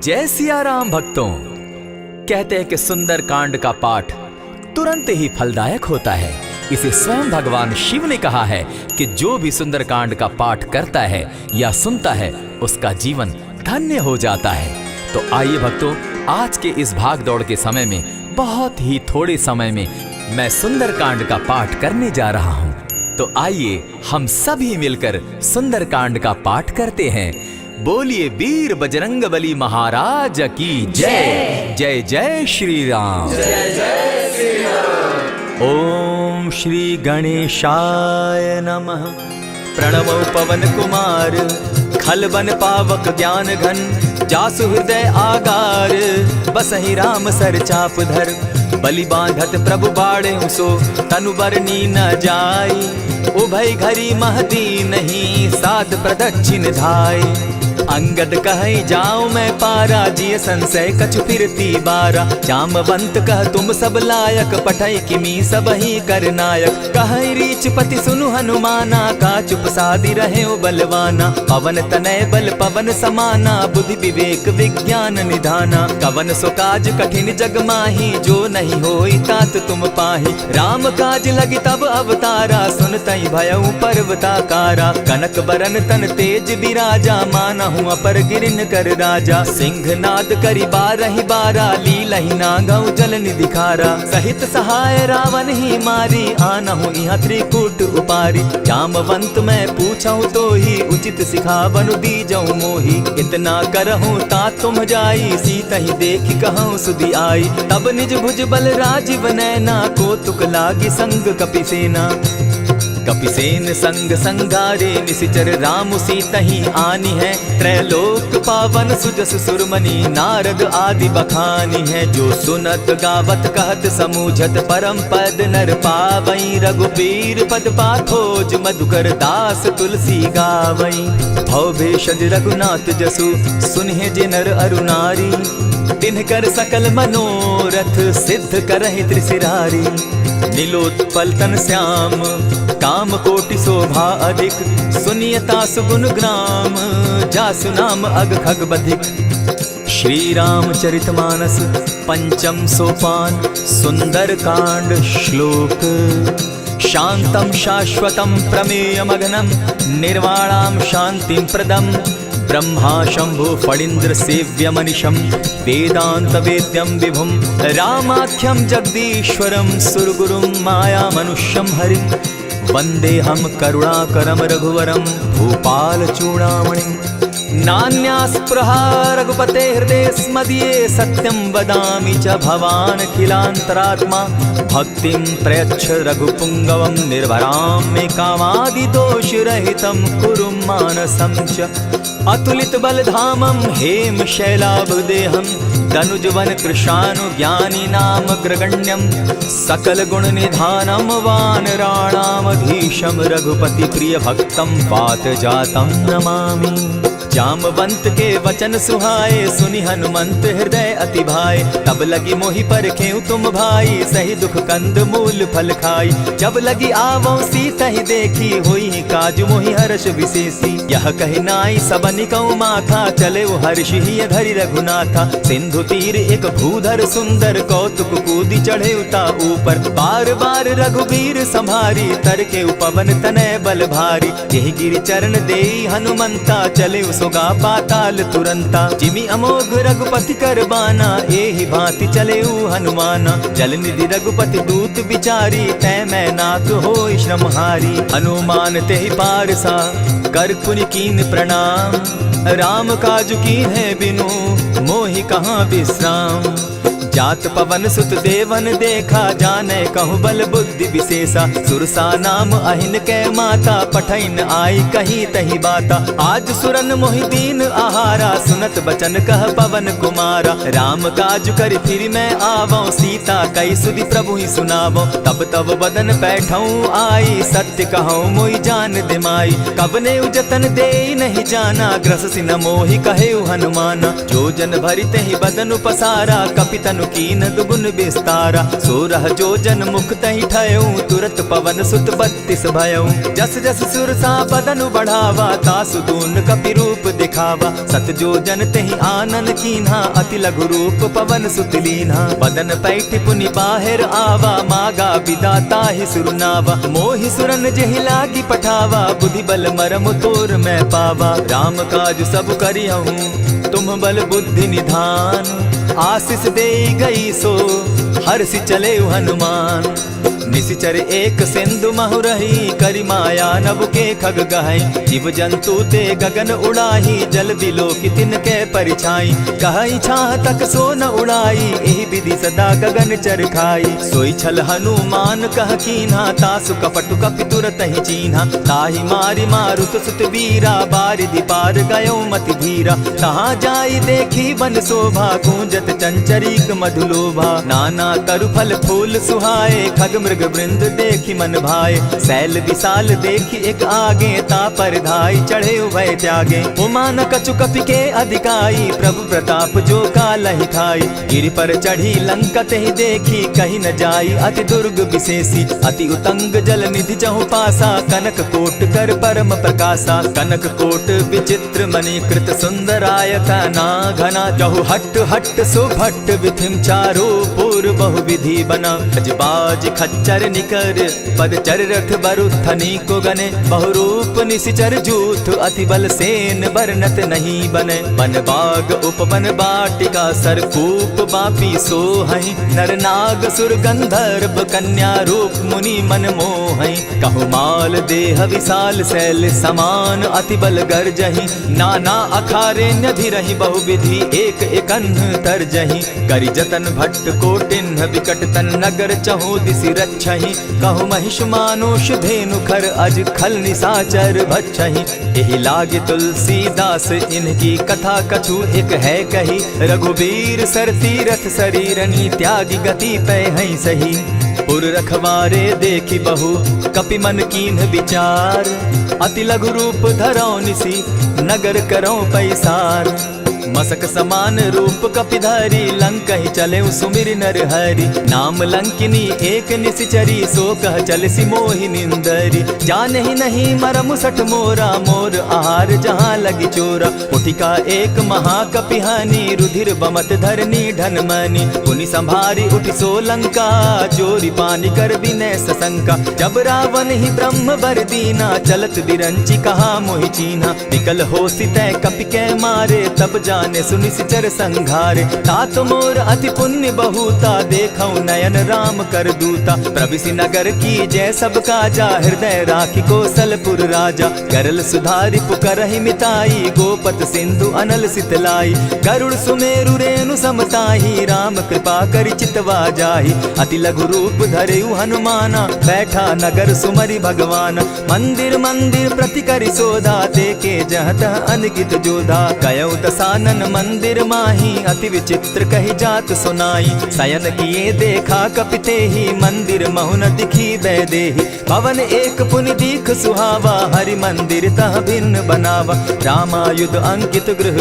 जय सिया राम भक्तों। कहते हैं कि सुंदर कांड का पाठ तुरंत ही फलदायक होता है। इसे स्वयं भगवान शिव ने कहा है कि जो भी सुंदर कांड का पाठ करता है या सुनता है उसका जीवन धन्य हो जाता है। तो आइए भक्तों, आज के इस भाग दौड़ के समय में बहुत ही थोड़े समय में मैं सुंदर कांड का पाठ करने जा रहा हूँ। तो आइए हम सभी मिलकर सुंदर कांड का पाठ करते हैं। बोलिए वीर बजरंगबली महाराज की जय। जय जय श्री राम। जय जय श्री राम। ओम श्री गणेशाय नमः। प्रणवो पवन कुमार खलबन पावक ज्ञान घन जासु हृदय आगार बसहि राम सर चाप धर बलि बांधत प्रभु बाड़े सो तनु बरनी न जाई उभय घरी महदी नहीं साध प्रदक्षिण धाय अंगद कहे जाओ मैं पारा जिय संशय कछु फिरती बारा जामवंत कह तुम सब लायक पठै किमी सब ही कर नायक कहे रीच पति सुनु हनुमाना का चुप सादी रहे बलवाना पवन तनय बल पवन समाना बुद्धि विवेक विज्ञान निधाना कवन सो काज कठिन जग माही जो नहीं होई तात तुम पाही राम काज लगी तब अवतारा सुन तई भयउ पर्वताकारा कनक बरन तन तेज बिराजा माना अपर गिरिन कर राजा सिंह नाद करी बारहि बारा लीलहि नागौ जल निधिखारा सहित सहाय रावण ही मारी आनहु इहाँ त्रिकूट उपारी जामवंत मैं पूछऊं तो ही उचित सिखावनु दीजऊं मोही इतना करहूं ता तुम जाई सीत ही देखी कहूं सुधि आई तब निज भुज बल राजीव नैना को तुक लागी संग कपिसेना कपिसेन संग संगारे निसिचर राम सीतहि आनी है त्रैलोक पावन सुजस सुरमणि नारद आदि बखानी है जो सुनत गावत कहत समूझत परम पद नर पावई रघुबीर पद पाथोज मधुकर दास तुलसी गावई भव भेषज रघुनाथ जसु सुनहि जे नर अरु नारी तिनकर सकल मनोरथ सिद्ध करहि त्रिशिरारी नीलोत्पल तन श्याम काम कोटि शोभा अधिक सुनियता सुगुण ग्राम जासु नाम अग खग बधिक। श्री रामचरितमानस पंचम सोपान सुंदर कांड श्लोक शांतम शाश्वतम प्रमेयमघनम निर्वाणाम शांतिम प्रदम ब्रह्मा शंभु फणीन्द्र सेव्य मनिषम वेदांत वेद्यम विभुम रामाख्यम जगदीश्वरम सुरगुरुम माया मनुष्यम हरिम वंदे हम करुणाकरम रघुवरम भूपाल चूड़ामणिम नान्यास्पृहा रघुपते हृदय स्मदीये सत्यं वदामि च भवान् खिलान्तरात्मा भक्तिं प्रयच्छ रघुपुङ्गवं निर्भरां मे कामादिदोषरहितं कुरु मानसं च अतुलित बलधामं हेम शैलाभदेहं तनुजवन कृशानु ज्ञानी नाम ग्रगण्यं सकल गुण निधानं वानराणामधीशं रघुपति प्रिय भक्तं वात जातं नमामि। जामवंत के वचन सुहाए सुनि हनुमंत हृदय अति भाए तब लगी मोहि परखेउ तुम भाई सही दुख कंद मूल फल खाई जब लगी आवो सीता ही देखी हुई काज मोहि हर्ष विशेषी यह कहि नाई सबनि कौ माथा चले वो हर्ष ही धरि रघुनाथा सिंधु तीर एक भूधर सुंदर कौतुक कूदी चढ़े उता ऊपर बार बार रघुबीर संभारी तर के पवन तनय बल भारी यही गिरि चरण देई हनुमंता चले सोगा पाताल तुरंता जिमि अमोघ रघुपति कर बाना एहि भांति चले हनुमाना जल निधि रघुपति दूत बिचारी तै मैं नाथ होई श्रमहारी हनुमान तेहि पारसा कर पुनि कीन प्रणाम राम काज कीन है बिनु मोहि कहाँ विश्राम जात पवन सुत देवन देखा जाने कहु बल बुद्धि विशेषा सुरसा नाम अहिन कै माता पठैन आई कही तही बाता आज सुरन मोहि दीन आहारा सुनत बचन कह पवन कुमारा राम काज कर फिर मैं आवो सीता कई सुधि प्रभु ही सुनावो तब तब बदन बैठऊं आई सत्य कहूँ मोहि जान दिमाई कब ने उजतन दे नहीं जाना ग्रस सिन मोहि कहे हनुमाना जो जन भरित ही बदन पसारा कपितन कीन दुगुन विस्तारा सोरह जो जन मुख तही ठयऊं तुरत पवन सुत 32 भयऊं जस जस सुरसा बदन बढ़ावा तासु दून कपि रूप दिखा देखावा। सत जो जन तेहि आनन कीन्हा, अति लघु रूप पवन सुत लीन्हा। बदन पैठ पुनि बाहिर आवा, मागा विदाता ही सुरनावा। मोहि सुरन जेहि लागी पठावा, बुद्धि बल मरम तोर मैं पावा। राम काज सब करिहूँ तुम बल बुद्धि निधान, आशीष दे गई सो हर्षि चले हनुमान। निशिचर एक सिंधु महु रही, करि माया नभ के खग गहई। जीव जंतु ते गगन उड़ाही, जल बिलो की तिनके परिछाई। कहई छाह तक सो न उड़ाई, एहि विधि सदा गगन चर खाई। सोई छल हनुमान कह कीन्हा, तासु कपटु कपि तुरत ही चीन्हा। ताहि मारि मारुत सुत वीरा, बारिधि पार गयो मति धीरा। तहाँ जाई देखी वन शोभा, गूंजत चंचरीक मधुलोभा। नाना तरु फल फूल सुहाए, खग मृग वृंद देखी मन भाए। सैल विशाल देखी एक आगे, तापर धाई चढ़े उभय त्यागे। उमान कछु कपि के अधिकाई, प्रभु प्रताप जो कालहि खाई। गिरि पर चढ़ी लंका तेहि देखी, कहीं न जाई अति दुर्ग विशेषी। अति उतंग जल निधि जहु पासा, कनक कोट कर परम प्रकाशा। कनक कोट विचित्र मणिकृत सुंदरायत ना घना। जहु हट हट सुभट विधिम चारो पूर्व बहु विधि बना। बाज खच्चर निकर पद चर रथ बरुथनी को गने। बहुरूप निशिचर जूथ अति बल सेन बरनत नहीं बने। बन बाग उपवन बाटिका सरकूप बापी सोहई। नर नाग सुर गंधर्व कन्या रूप मुनि मन मोहई। कहु माल देह विशाल शैल समान, अति बल गर्जहि। नाना अखारे न्यधिरहि बहुविधि, एक एकन्ह तरजहि। करि जतन भट्ट कोटिन्ह विकट तन नगर चहु दिसि रक्षहि। कहु महिष मानुष धेनु खर, अज खल निशाचर भक्षहि। एहि लागे तुलसीदास इनकी कथा, कछु एक है कही। रघुबीर सर तीरथ शरीरनी, त्यागी गति पै हई सही। पुर रखवारे देखी बहु, कपि मन कीन्ह विचार। अति लघु रूप धरौ निसी, नगर करौ पैसार। मसक समान रूप कपिधारी, लंक ही चले सुमिर नर हरि। नाम लंकिनी एक निशिचरी, सो कह चल सी मोहि निंदरी। जाने ही नहीं मरम सठ मोरा, मोर आहार जहाँ लगी चोरा। उठिका एक महाकपिहानी, रुधिर बमत धरनी ढनमनी। पुनि संभारी उठि सो लंका, चोरी पानी कर विनय सशंका। जब रावण ही ब्रह्म बर दीना, चलत बिरंची कहा मोहि चीन्हा। निकल हो सितै कपि के मारे, तब जाने सुनि सिचर संघारे। तात मोर अति पुण्य बहुता, देखौ नयन राम कर दूता। प्रविशि नगर की जय सब काजा, हृदय राखी कौशलपुर राजा। गरल सुधारि पुकरहि मिताई, गोपत सिंधु अनल सितलाई। गरुड़ सुमेरु रेणु समताही, राम कृपा करि चितवा जाहि। अति लघु रूप धरेउ हनुमाना, बैठा नगर सुमरि भगवान। मंदिर मंदिर प्रति करि सोधा, देखे जह तह अनगित जोधा। कयौ दसानन मंदिर माही, अति विचित्र कही जात सुनाई। शयन किए देखा कपिते ही, मंदिर महु न दिखी बैदेही। भवन एक पुनि दीख सुहावा, हरि मंदिर तह भिन्न बनावा। रामायुध अंकित गृह,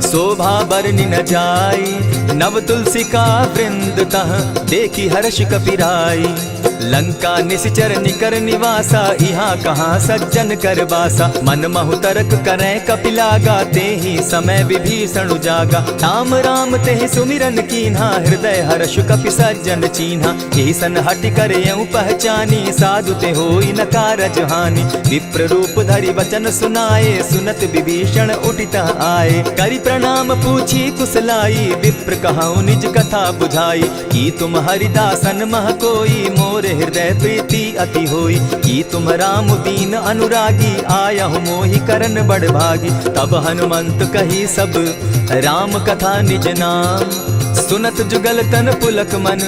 शोभा बरनि न जाई। नव तुलसी का वृंद तह, देखी हर्ष कपिराई। लंका निशिचर निकर निवासा, यहाँ कहाँ सज्जन कर बासा। मन महु तरक करै कपिलागा, तेहि समय विभीषण जागा। राम राम तेहि सुमिरन कीन्हा, हृदय हर्ष कपि सज्जन चीन्हा। एहि सन हटि कर यऊ पहचानी, साधु ते होई न कारज हानि। विप्र रूप धरि वचन सुनाए, सुनत विभीषण उठित आए। करि प्रणाम पूछी कुशलाई, विप्र कहऊँ निज कथा बुझाई। की तुम हरिदासन मह कोई, मोर हृदय प्रीति अति होई। की तुम राम दीन अनुरागी, आयहु मोहि करन बड़ भागी। तब हनुमंत कही सब राम कथा निज नाम, सुनत जुगल तन पुलक मन,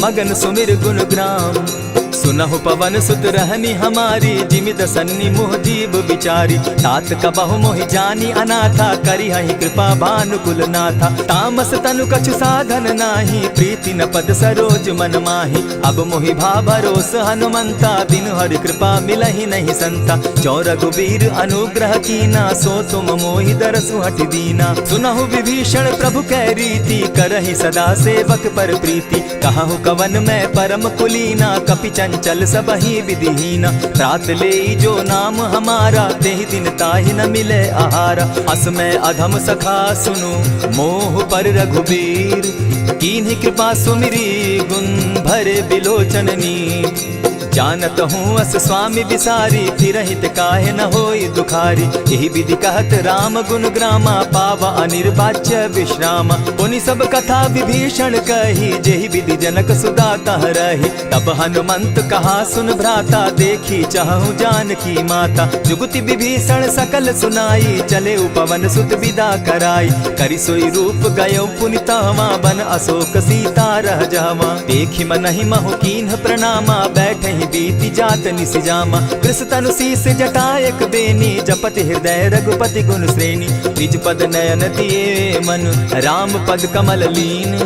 मगन सुमिर गुण ग्राम। सुनहु पवन सुत रहनी हमारी, जिमित सन्नि मुह जीव विचारी। तात कबहु मोहि जानी अनाथा, करिहहि कृपा भानुकुल नाथा। तामस तनु कछु साधन नाही, प्रीति न पद सरोज मन माही। अब मोहि भा भरोस हनुमंता, बिनु हरि कृपा मिलहि नहीं संता। जो रघुबीर अनुग्रह कीना, सो तुम मोहि दरसु हटि दीना। सुनहु विभीषण प्रभु कै रीति, करहि सदा सेवक पर प्रीति। कहहु कवन मैं परम कुलीना, कपि चंचल सबहि विधिहीन। रात ले जो नाम हमारा, तेहि दिन ताहि न मिले आहारा। अस में अधम सखा सुनु, मोह पर रघुबीर। कीन्ही कृपा सुमिरी, गुण भरे बिलोचन नीर। जानत हूँ अस स्वामी विसारी, फिरहित काहे न होई दुखारी। यही विधि कहत राम गुण ग्रामा, पावा अनिर्वाच्य विश्रामा। पुनि सब कथा विभीषण कही, जेहि विधि जनक सुता तह रही। तब हनुमंत कहा सुन भ्राता, देखी चाहूँ जानकी माता। जुगति विभीषण सकल सुनाई, चले पवन सुत विदा कराई। करि सोई रूप गयो पुनि तहवा, बन अशोक सीता रह जावा। देखी मनहि महु कीन्ह प्रणामा, बैठे बीती जात निसिजामा। कृष तनु शीस जटा एक बेनी, जपति हृदय रघुपति गुण श्रेणी। निज पद नयन दिए मन, राम पद कमल लीन।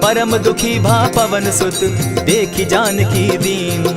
परम दुखी भा पवन सुत, देखी जानकी दीन।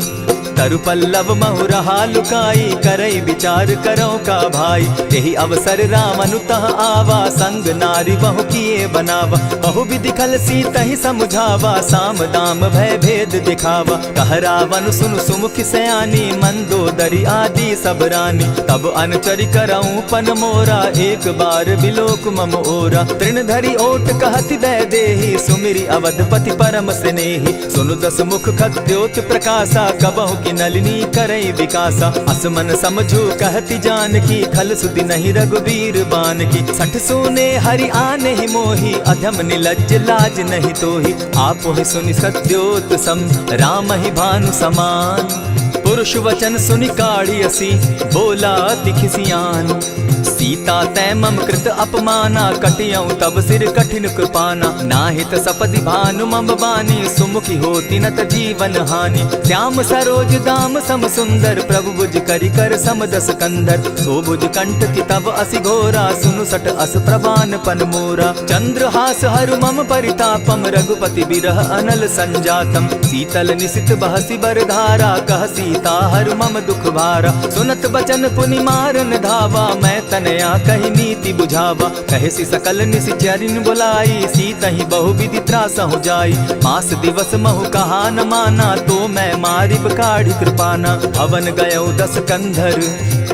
तरु पल्लव महु रहा लुकाई, करई विचार करो का भाई। यही अवसर राम अनुतः आवा, संग नारी बहु किए बनावा। बहु विधि खल सीतहि समुझावा, साम दाम भय भेद दिखावा। कह रावण सुनु सुमुखि सयानी, मंदोदरी आदि सब रानी। तब अनुचरि करऊं पन मोरा, एक बार बिलोक मम ओरा। तृण धरि ओट कहति वैदेही, सुमिरि अवधपति परम स्नेही। सुनु दस मुख खद्योत प्रकाशा, कबहु की नलिनी करई विकासा। असमन समझू कहती जानकी, खल सुधि नहीं रघुबीर बान की। सठ सुने हरि आने ही मोही, अधम निलज्ज लाज नहीं तोही। आप ही सुनि सत्योत सम, राम ही भानु समान। पुरुष वचन सुनि काढ़ियसी, बोला अति खिसियान। सीता तै मम कृत अपमाना, कटियऊं तब सिर कठिन कृपाना। नाहित सपदि भानु मम बानी, सुमुखी होती नत जीवन हानि। श्याम सरोज दाम सम सुंदर, प्रभु भुज करि कर सम दस कंधर। सो भुज कंठ की तब असि घोरा, सुनु सट अस प्रवान पन मोरा। चंद्रहास हरु मम परितापम, रघुपति बिरह अनल संजातम। शीतल निशित बहसी बरधारा, कह सीता हरु मम दुख भारा। सुनत बचन पुनि मारन धावा, मैं तनया कही नीति बुझावा। कहे सकल निश्चरिन बुलाई, सीतहि बहु विधि त्रास हो जाई। मास दिवस महु कहा न माना, तो मैं मारिब काढ़ी कृपाना। भवन गयो दस कंधर,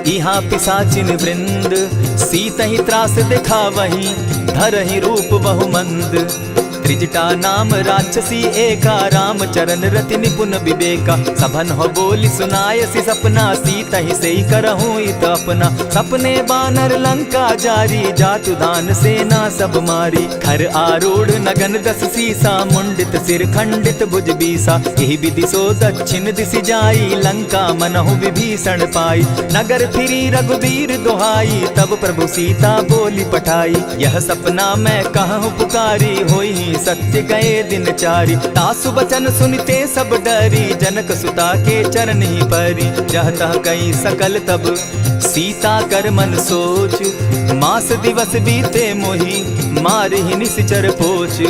इहाँ पिशाचिन वृंद। सीतहि त्रास दिखावहि, धरहि रूप बहु मंद। त्रिजटा नाम राक्षसी एका, राम चरण रति निपुण विवेका। सभन हो बोली सुनायसी सपना, सीतहि सेई करहूँ इत अपना। सपने बानर लंका जारी, जातु दान सेना सब मारी। खर आरूढ़ नगन दस सीसा, मुंडित सिर खंडित भुज बीसा। यही विधि सो दक्षिण दिशि जाई, लंका मनहु विभीषण पाई। नगर फिरी रघुबीर दुहाई, तब प्रभु सीता बोली पठाई। यह सपना मैं कहूँ पुकारी, होई सत्य गए दिन चारी। तासु बचन सुनते सब डरी, जनक सुता के चरण ही परी। जहतः कई सकल तब सीता कर मन सोच। मास दिवस बीते मोही, मारहि निश्चर पोच।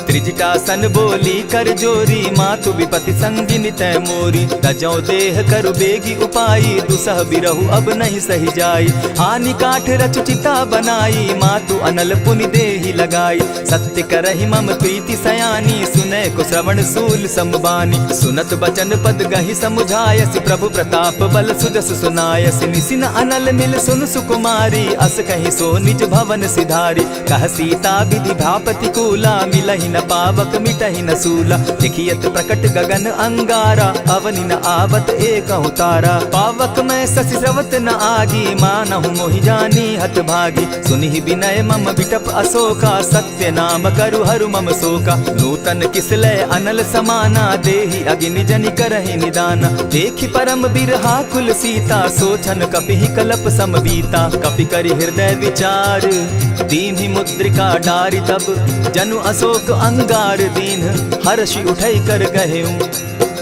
त्रिजटासन बोली कर जोरी, मातु विपति संगिनी तै मोरी। तजौ देह करु बेगी उपाई, दुसह बिरहु अब नहीं सही जाई। हानि काठ रच चिता बनाई, मातु अनल पुनि देहि लगाई। सत्य करहि मम प्रीति सयानी, सुनै को श्रवण सूल संबानी। सुनत बचन पद गहि समुझायसि, प्रभु प्रताप बल सुजस सुनायसि। निसिन अनल मिल सुन सुकुमारी, अस कहि सो निज भवन सिधारी। कह सीता विधि भापति कूला, मिलहि न पावक मिटहि न सूला। देखियत प्रकट गगन अंगारा, अवनि न आवत एक तारा। पावक मैं शशि स्रवत न आगी, मानहु मोहि जानी हत भागी। सुनिहि विनय मम विटप अशोका, सत्य नाम करु हरु मम शोका। नूतन किसलय अनल समाना, देहि अगिनि जनि करहि निदाना। देखि परम बिरहा कुल सीता, सोचन कपिहि कलप सम बीता। कपि करि हृदय विचार, दीन्हि मुद्रिका डारि। तब जनु अशोक अंगार दीन, हर्षि उठै कर गहेऊं।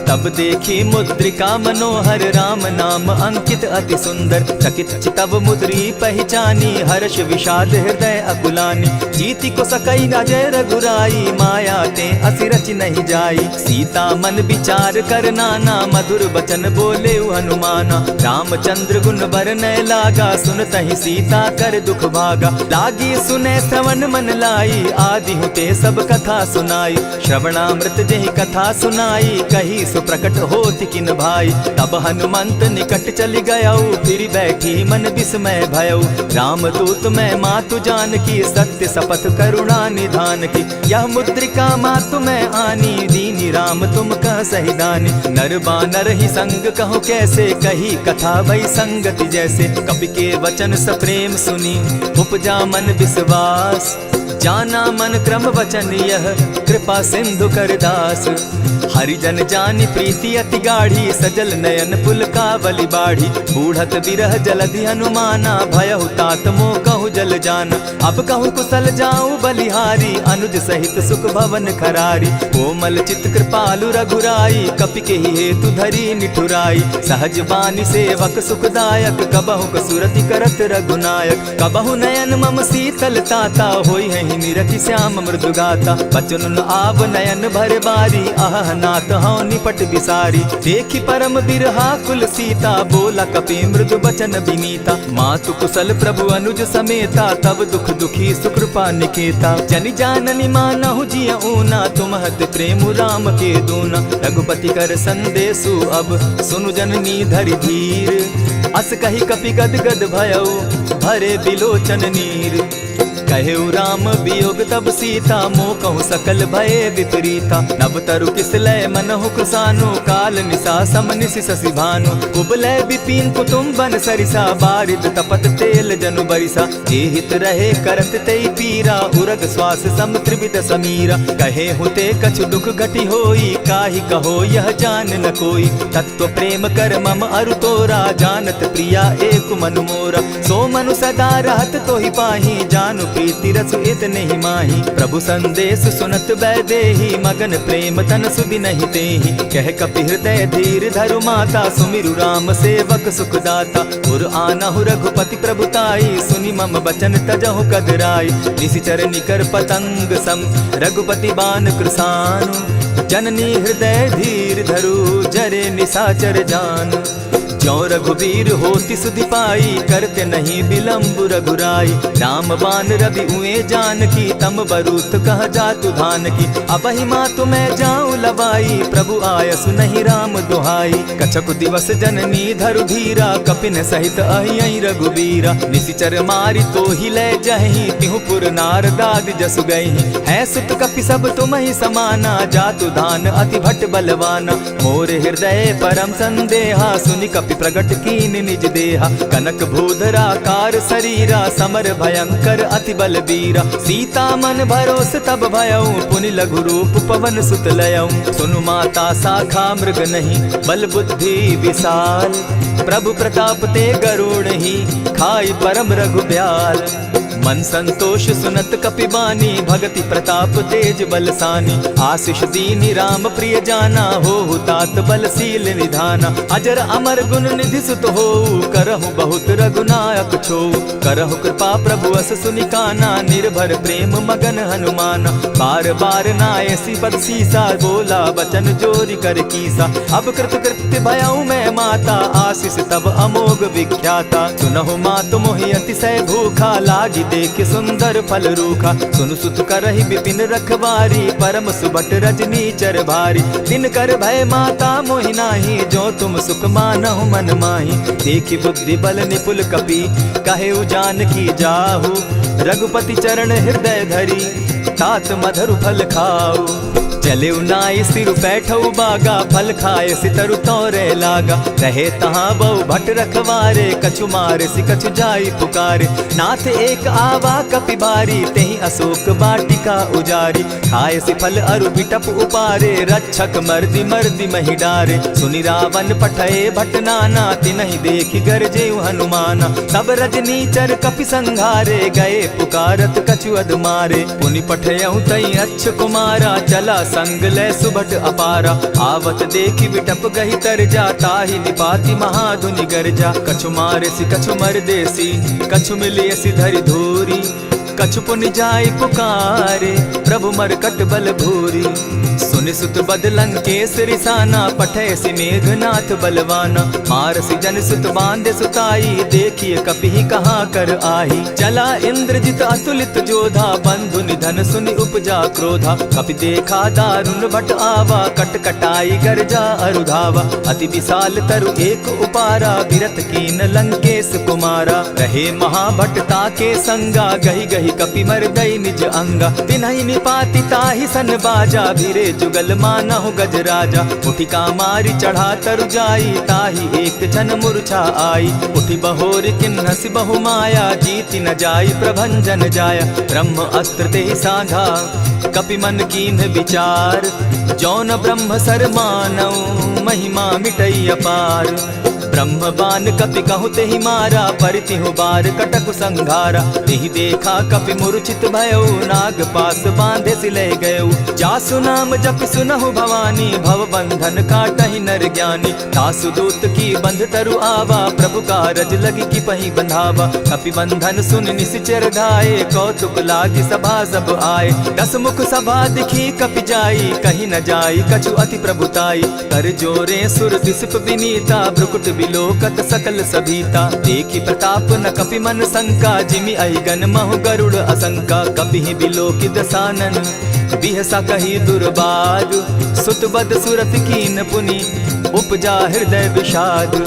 तब देखी मुद्रिका मनोहर, राम नाम अंकित अति सुंदर। चकित चितव मुद्री पहचानी, हर्ष विषाद हृदय अकुलानी। जीति को सकई अजय रघुराई, माया ते असि रचि नहीं जाई। सीता मन विचार कर नाना, मधुर बचन बोले हनुमाना। रामचंद्र गुण बरनय लागा, सुनतहि सीता कर दुख भागा। लागी सुने श्रवण मन लाई, आदि होते सब कथा सुनाई। श्रवणामृत जेहि कथा सुनाई, कही सो प्रकट होति किन भाई। तब हनुमंत निकट चली गयऊ, फिर बैठी मन विस्मय भयऊ। राम दूत मैं मातु जान की, सत्य शपथ करुणा निधान की। यह मुद्रिका मातु मैं आनी, दीनी राम तुम कह सही दानी। नर बानर ही संग कहूँ कैसे, कही कथा भई संगति जैसे। कपि के वचन सप्रेम सुनी, उपजा मन विश्वास। जाना मन क्रम वचन यह, कृपा सिंधु कर दास। हरिजन जानि प्रीति अति गाढ़ी, सजल नयन पुलकावली बाढ़ी। बूढ़त बिरह जलधि हनुमाना, भयहु तात मोह कहु जल जाना। अब कहु कुशल जाऊं बलिहारी, अनुज सहित सुख भवन खरारी। कोमल चित कृपालु रघुराई, कपि के ही हेतु धरी निठुराई। सहज बानी सेवक सुखदायक, कबहु कसुरति करत रघुनायक। कबहु नयन मम शीतल ताता, होई है निरखि श्याम मृदु गाता। बचन आव नयन भर बारी, आह नाथ हौ निपट बिसारी। देखी परम बिरहा कुल सीता, बोला कपि मृदु बचन विनीता। मातु कुशल प्रभु अनुज समेता, तब दुख दुखी सुकृपा निकेता। जनि जाननि मानहु जिय ऊना, तुम हत प्रेम राम के दूना। रघुपति कर संदेशु अब, सुनु जननी धरि धीर। अस कही कपि गद गद भयऊ, भरे बिलोचन नीर। कहेउ राम वियोग तब सीता, मोह कहूँ सकल भये विपरीता। नब तरु किसलय मनहु कृसानु, काल निशा सम निशि शशि भानु। कुबलय विपिन कुटुम्बन सरिसा, बारिद तपत तेल जनु बरिसा। जे हित रहे करत तेई पीरा, उरग श्वास सम त्रिविध समीरा। कहे हुते कछु दुख घटी होई, काहि कहो यह जान न कोई। तत्व प्रेम कर मम अरु तोरा, जानत प्रिया एक मनु मोरा। सो मनु सदा रहत तोहि पाही, जानु प्रीति रसु इतने ही माही। प्रभु संदेश सुनत बैदेही, मगन प्रेम तन सुधि नहीं तेहि। कह कपि हृदय धीर धरु माता, सुमिरु राम सेवक सुखदाता। उर आनहु रघुपति प्रभुताई, सुनि मम बचन तजहु कदराई। निशिचर निकर पतंग सम, रघुपति बान कृसानु। जननी हृदय धीर धरु, जरे निशाचर जान। ज्यों रघुवीर होति सुधि पाई, करते नहीं विलम्ब रघुराई। राम बान रवि उए जान की, तम बरूत कह जातु धान की। अबहि मातु मैं जाऊं लवाई, प्रभु आयसु नहीं राम दुहाई। कछक दिवस जननी धरु धीरा, कपिन सहित अहियहि रघुबीरा। निशिचर मारि तो ही ले जहि, तिहु पुर नारदादि जसु गहि। है सुत कपि सब तुमहि समाना, जातु धान अति भट बलवाना। मोर हृदय परम संदेहा, सुनि कपि प्रगट कीन निज देहा। कनक भूधराकार शरीरा, समर भयंकर अति बलबीरा। सीता मन भरोस तब भयऊ, पुनि लघु रूप पवन सुत लयऊ। सुनु माता शाखा मृग नहीं, बल बुद्धि विशाल। प्रभु प्रताप ते गरुड़ ही, खाई परम रघुब्याल। मन संतोष सुनत कपि बानी, भगति प्रताप तेज बलसानी। आशीष दीनी राम प्रिय जाना, हो तात बलशील निधाना। अजर अमर गुण निधि सुत हो, करहु बहुत रघुनायक छो। करहु कृपा प्रभु अस सुनिकाना, निर्भर प्रेम मगन हनुमाना। बार बार नायसी पद सीसा, बोला बचन जोरि कर कीसा। अब कृत कृत्य भयऊ मैं माता, आशीष तब अमोघ विख्याता। सुनहु मातु मोहि अतिशय भूखा, लागी देख सुंदर फल रूखा। सुन सुत करहि विपिन रखवारी, परम सुबट रजनी चर भारी। दिन कर भय माता मोहि नाही, जो तुम सुख मानहु मन माही। देखि बुद्धि बल निपुल कपि, कहेउ जानकी जाहु। रघुपति चरण हृदय धरी, तात मधुर फल खाऊ। चले नाई सिर बैठऊ बागा, फल खाए सितरु तोरे लागा। रहे तहाँ बहु भट रखवारे, कछु मारे सि कछु जाई पुकारे। नाथ एक आवा कपि बारी, तेहि अशोक बाटिका उजारी। खाए सि फल अरु बिटप उपारे, रक्षक मर्दि मर्दि महि डारे। सुनि रावण पठए भट नाना, तिनहि देखि गरजेउ हनुमाना। सब रजनीचर कपि संघारे, गए पुकारत कछु अधमारे। पुनि पठयउ तई अच्छ कुमारा, चला संग ले सुभट अपारा। आवत देखि बिटप गहि तर जा, ताहि निपाति महाधुनि गर्जा। कछु मारे सि कछु मर देसी, कछु मिलियसि धरि धूरी। कछु पुनि जाय पुकारे, प्रभु मरकट बल भूरी। सुनि सुत बद लंकेश रिसाना, पठै सि मेघनाथ बलवाना। मारसि जन सुत बांधे सुताई, देखिए कपि कहाँ कर आही। चला इंद्रजित अतुलित जोधा, बंधु निधन सुनि उपजा क्रोधा। कपि देखा दारुण भट आवा, कट कटाई गर्जा अरुधावा। अति विशाल तरु एक उपारा, विरत कीन लंकेश कुमारा। रहे महाभट ताके संगा, गही गही कपि मरदई निज अंगा। तिन्हि निपाति ताहि सन बाजा, भिरे जुगल मानहु गजराजा। उठिका मारी चढ़ा तरु जाई, ताहि एक जन मूर्छा आई। उठि बहोर किन्हसि बहु माया, जीति न जाई प्रभंजन जाया। ब्रह्म अस्त्र ते साधा, कपि मन कीन्ह विचार। जौन ब्रह्म सर मानौ, महिमा मिटई अपार। ब्रह्म बान कपि कहु तेहि मारा, परितिहु बार कटकु संघारा। तेहि देखा कपि मूर्छित भयउ, नाग पास बांधे सिले गयउ। जासु नाम जपि सुनहु भवानी, भव बंधन काटहि नर ज्ञानी। तासु दूत की बंध तरु आवा, प्रभु कारज लगी कि पहि बंधावा। कपि बंधन सुन निश्चर धाये, कौतुक लागी सभा सब आए। दस मुख सभा दिखी कपि जाई, कहीं न जाई कछु अति प्रभुताई। कर जोरे सुर दिसप विनीता, भ्रुकुट बिलोकत सकल सभीता। देखी प्रताप न कपि मन शंका, जिमि अहिगन महु गरुड़ असंका। कपि बिलोकित सानन, बिहसा कही दुर्बाद। सुत बद सुरत कीन पुनि, उपजा हृदय विषाद।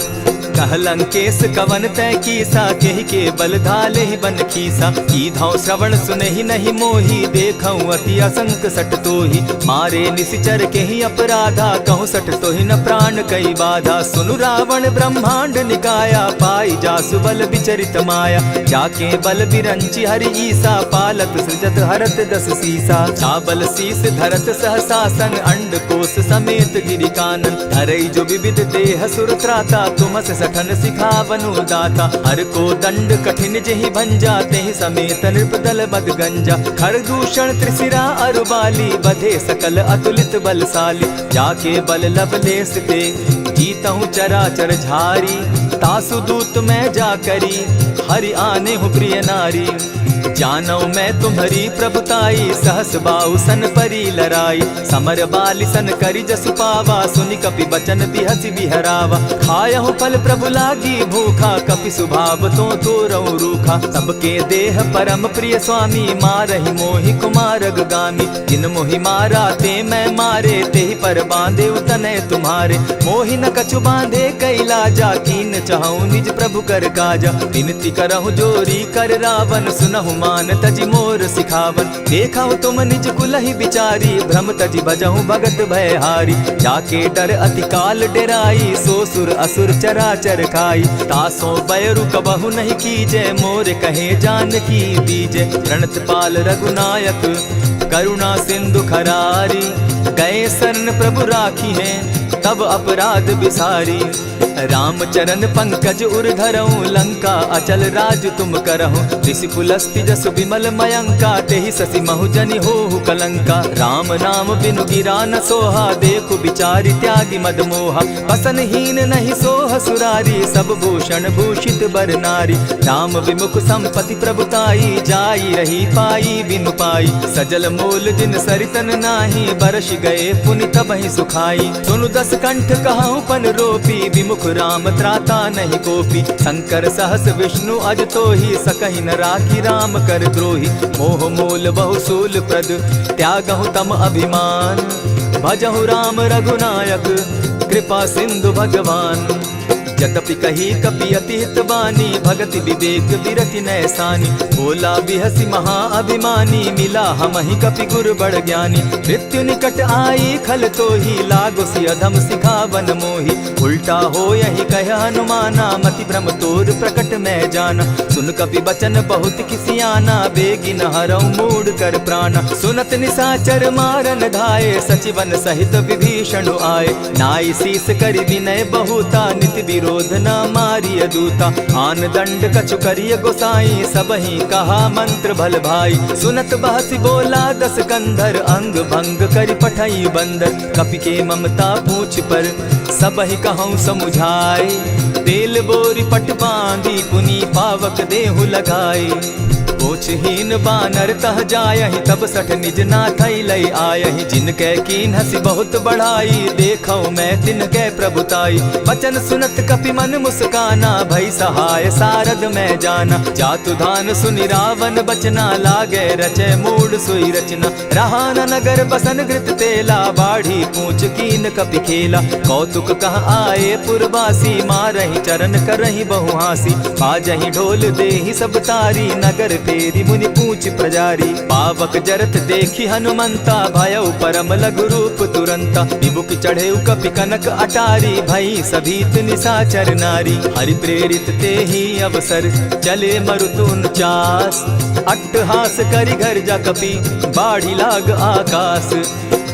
कह लंकेश कवन तय कीसा, केहि के बल धाले ही बन खीसा। की धौ श्रवण सुनहि नहीं मोही, देखऊं अति असंक सट तोही। मारे निशिचर केहि अपराधा, कहूँ सट तोहि न प्राण कई बाधा। सुनु रावण ब्रह्मांड निकाया, पाई जासु बल विचरित माया। जाके बल बिरंची हरि ईसा, पालत सृजत हरत दस सीसा। चाबल शीस धरत सहसासन, अंड कोश समेत गिरि कानन। धरई जो विविध देह सुर त्राता, तुमस सठन सिखावनु दाता। हर को दंड कठिन जेहि भंजा, तेहि समेत नृपदल बद गंजा। खरदूषण त्रिशिरा अरुबाली, बधे सकल अतुलित बलशाली। जाके बल लवलेस ते, जीतहु चराचर झारी। तासु दूत मैं जा करी, हरि आने हूँ प्रिय नारी। जानौ मैं तुम्हारी प्रभुताई, सहस बाहु सन परी लराई। समर बाली सन करी जसु पावा, सुनि कपि बचन बिहसि बिहरावा। खायहु फल प्रभु लागी भूखा, कपि सुभाव तो तोरऊ रूखा। सबके देह परम प्रिय स्वामी, मारहि मोहि कुमारग गामी। जिन मोहि मारा ते मैं मारे, तेहि पर बांधे उतनय तुम्हारे। मोहि न कछु बांधे कैलाजा, कीन चाहूं निज प्रभु कर काजा। विनती करहु जोरी कर रावण, सुनहु मान तजि मोर सिखावन। देखा तुम निज कुलहि बिचारी, भ्रम तजि भजहु भगत भयहारी। जाके डर अति काल डेराई, सो सुर असुर चराचर खाई। तासो बैरु कबहु नहीं कीजे, मोर कहे जानकी दीजे। प्रणत पाल रघुनायक, करुणा सिंधु खरारी। गए शरण प्रभु राखी है, तब अपराध बिसारी। रामचरण पंकज उर्धरऊं, लंका अचल राज तुम करहु। ऋषि पुलस्ति जस विमल मयंका, तेहि ससि महु जनि होहु कलंका। राम नाम बिनु गिरा न सोहा, देखु बिचारी त्यागी मद मोहा। बसनहीन नहीं सोह सुरारी, सब भूषण भूषित बर नारी। राम विमुख संपति प्रभुताई, जाई रही पाई बिनु पाई। सजल मोल जिन सरितन नाही, बरस गए पुनि तबहि सुखाई। सुनु दस कंठ कहूँ पन रोपी, विमुख राम त्राता नहीं कोपी। शंकर सहस विष्णु अज तोहि, सकहि न राखी राम कर द्रोही। मोह मोल बहुसूल प्रद, त्यागहु तम अभिमान। भजहु राम रघुनायक, कृपा सिंधु भगवान। यद्यपि कही कपि अति हितवानी, भगति विवेक विरति नैसानी। बोला बिहसि महा अभिमानी, मिला हमहि कपि गुर बड़ ज्ञानी। मृत्यु निकट आई खल तोहि, लागो सि अधम सिखावन मोहि। उल्टा हो यही कह हनुमाना, मति भ्रम तोर प्रकट मैं जाना। सुन कपि बचन बहुत किसियाना, बेगी न हरऊ मूड कर प्राणा। सुनत निसाचर मारन धाये, सचिवन सहित विभीषण आए। नाई शीस करि विनय बहुता, नित विरोध न मारिय दूता। आन दंड कछु करिय गोसाई, सबहि कहा मंत्र भल भाई। सुनत बहसि बोला दस कंधर, अंग भंग करि पठई बंदर। कपि के ममता पूछ पर, सबहि कहूँ समुझाए। तेल बोरी पट बांधी, पुनि पावक देहु लगाए। पूछहीन बानर तह जायहि तब सठ निज नाथ लई आयहि जिनके कीन हसी बहुत बढ़ाई देखौ मैं तिनके प्रभुताई बचन सुनत कपि मन मुस्काना भई सहाय सारद मैं जाना जातु धान सुनि रावण बचना लागे रचे मूड सोई रचना रहा न नगर बसन घृत तेला बाढ़ी पूछ कीन कपि खेला कौतुक कह आए पुरवासी मारहि चरण करहि बहु हासी बाजहि ढोल देहि सब तारी नगर तेरी मुनि पूछ प्रजारी पावक जरत देखी हनुमंता भयउ परम लघु रूप तुरंता विमुख चढ़े कपि कनक अटारी भई सभीत निशाचर नारी हरि प्रेरित ते ही अवसर चले मरुतु 49 अट्टहास करि घर जा कपि बाढ़ी लाग आकाश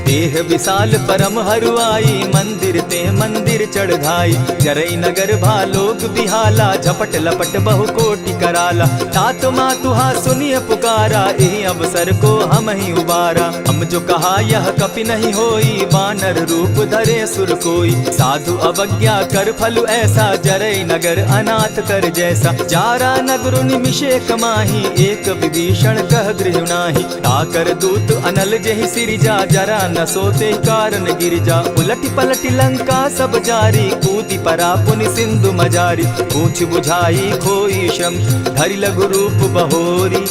देह विशाल परम हरुआई मंदिर ते मंदिर चढ़ाई जरई नगर भालोक बिहाला झपट लपट बहु कोटि कराला तात मातुहा सुनिय पुकारा यही अवसर को हम ही उबारा हम जो कहा यह कपि नहीं होई वानर रूप धरे सुर कोई साधु अवज्ञा कर फल ऐसा जरई नगर अनाथ कर जैसा जारा नगर निमिषे कमाही एक विभीषण कह गृह नाही ताकर दूत अनल जहि सिरिजा जरा न सोते कारण गिरजा उलटी पलटी लंका सब जारी कूदी परा पुनि सिंधु मजारी पूछ बुझाई खोई श्रम धरि लघु रूप बहोरी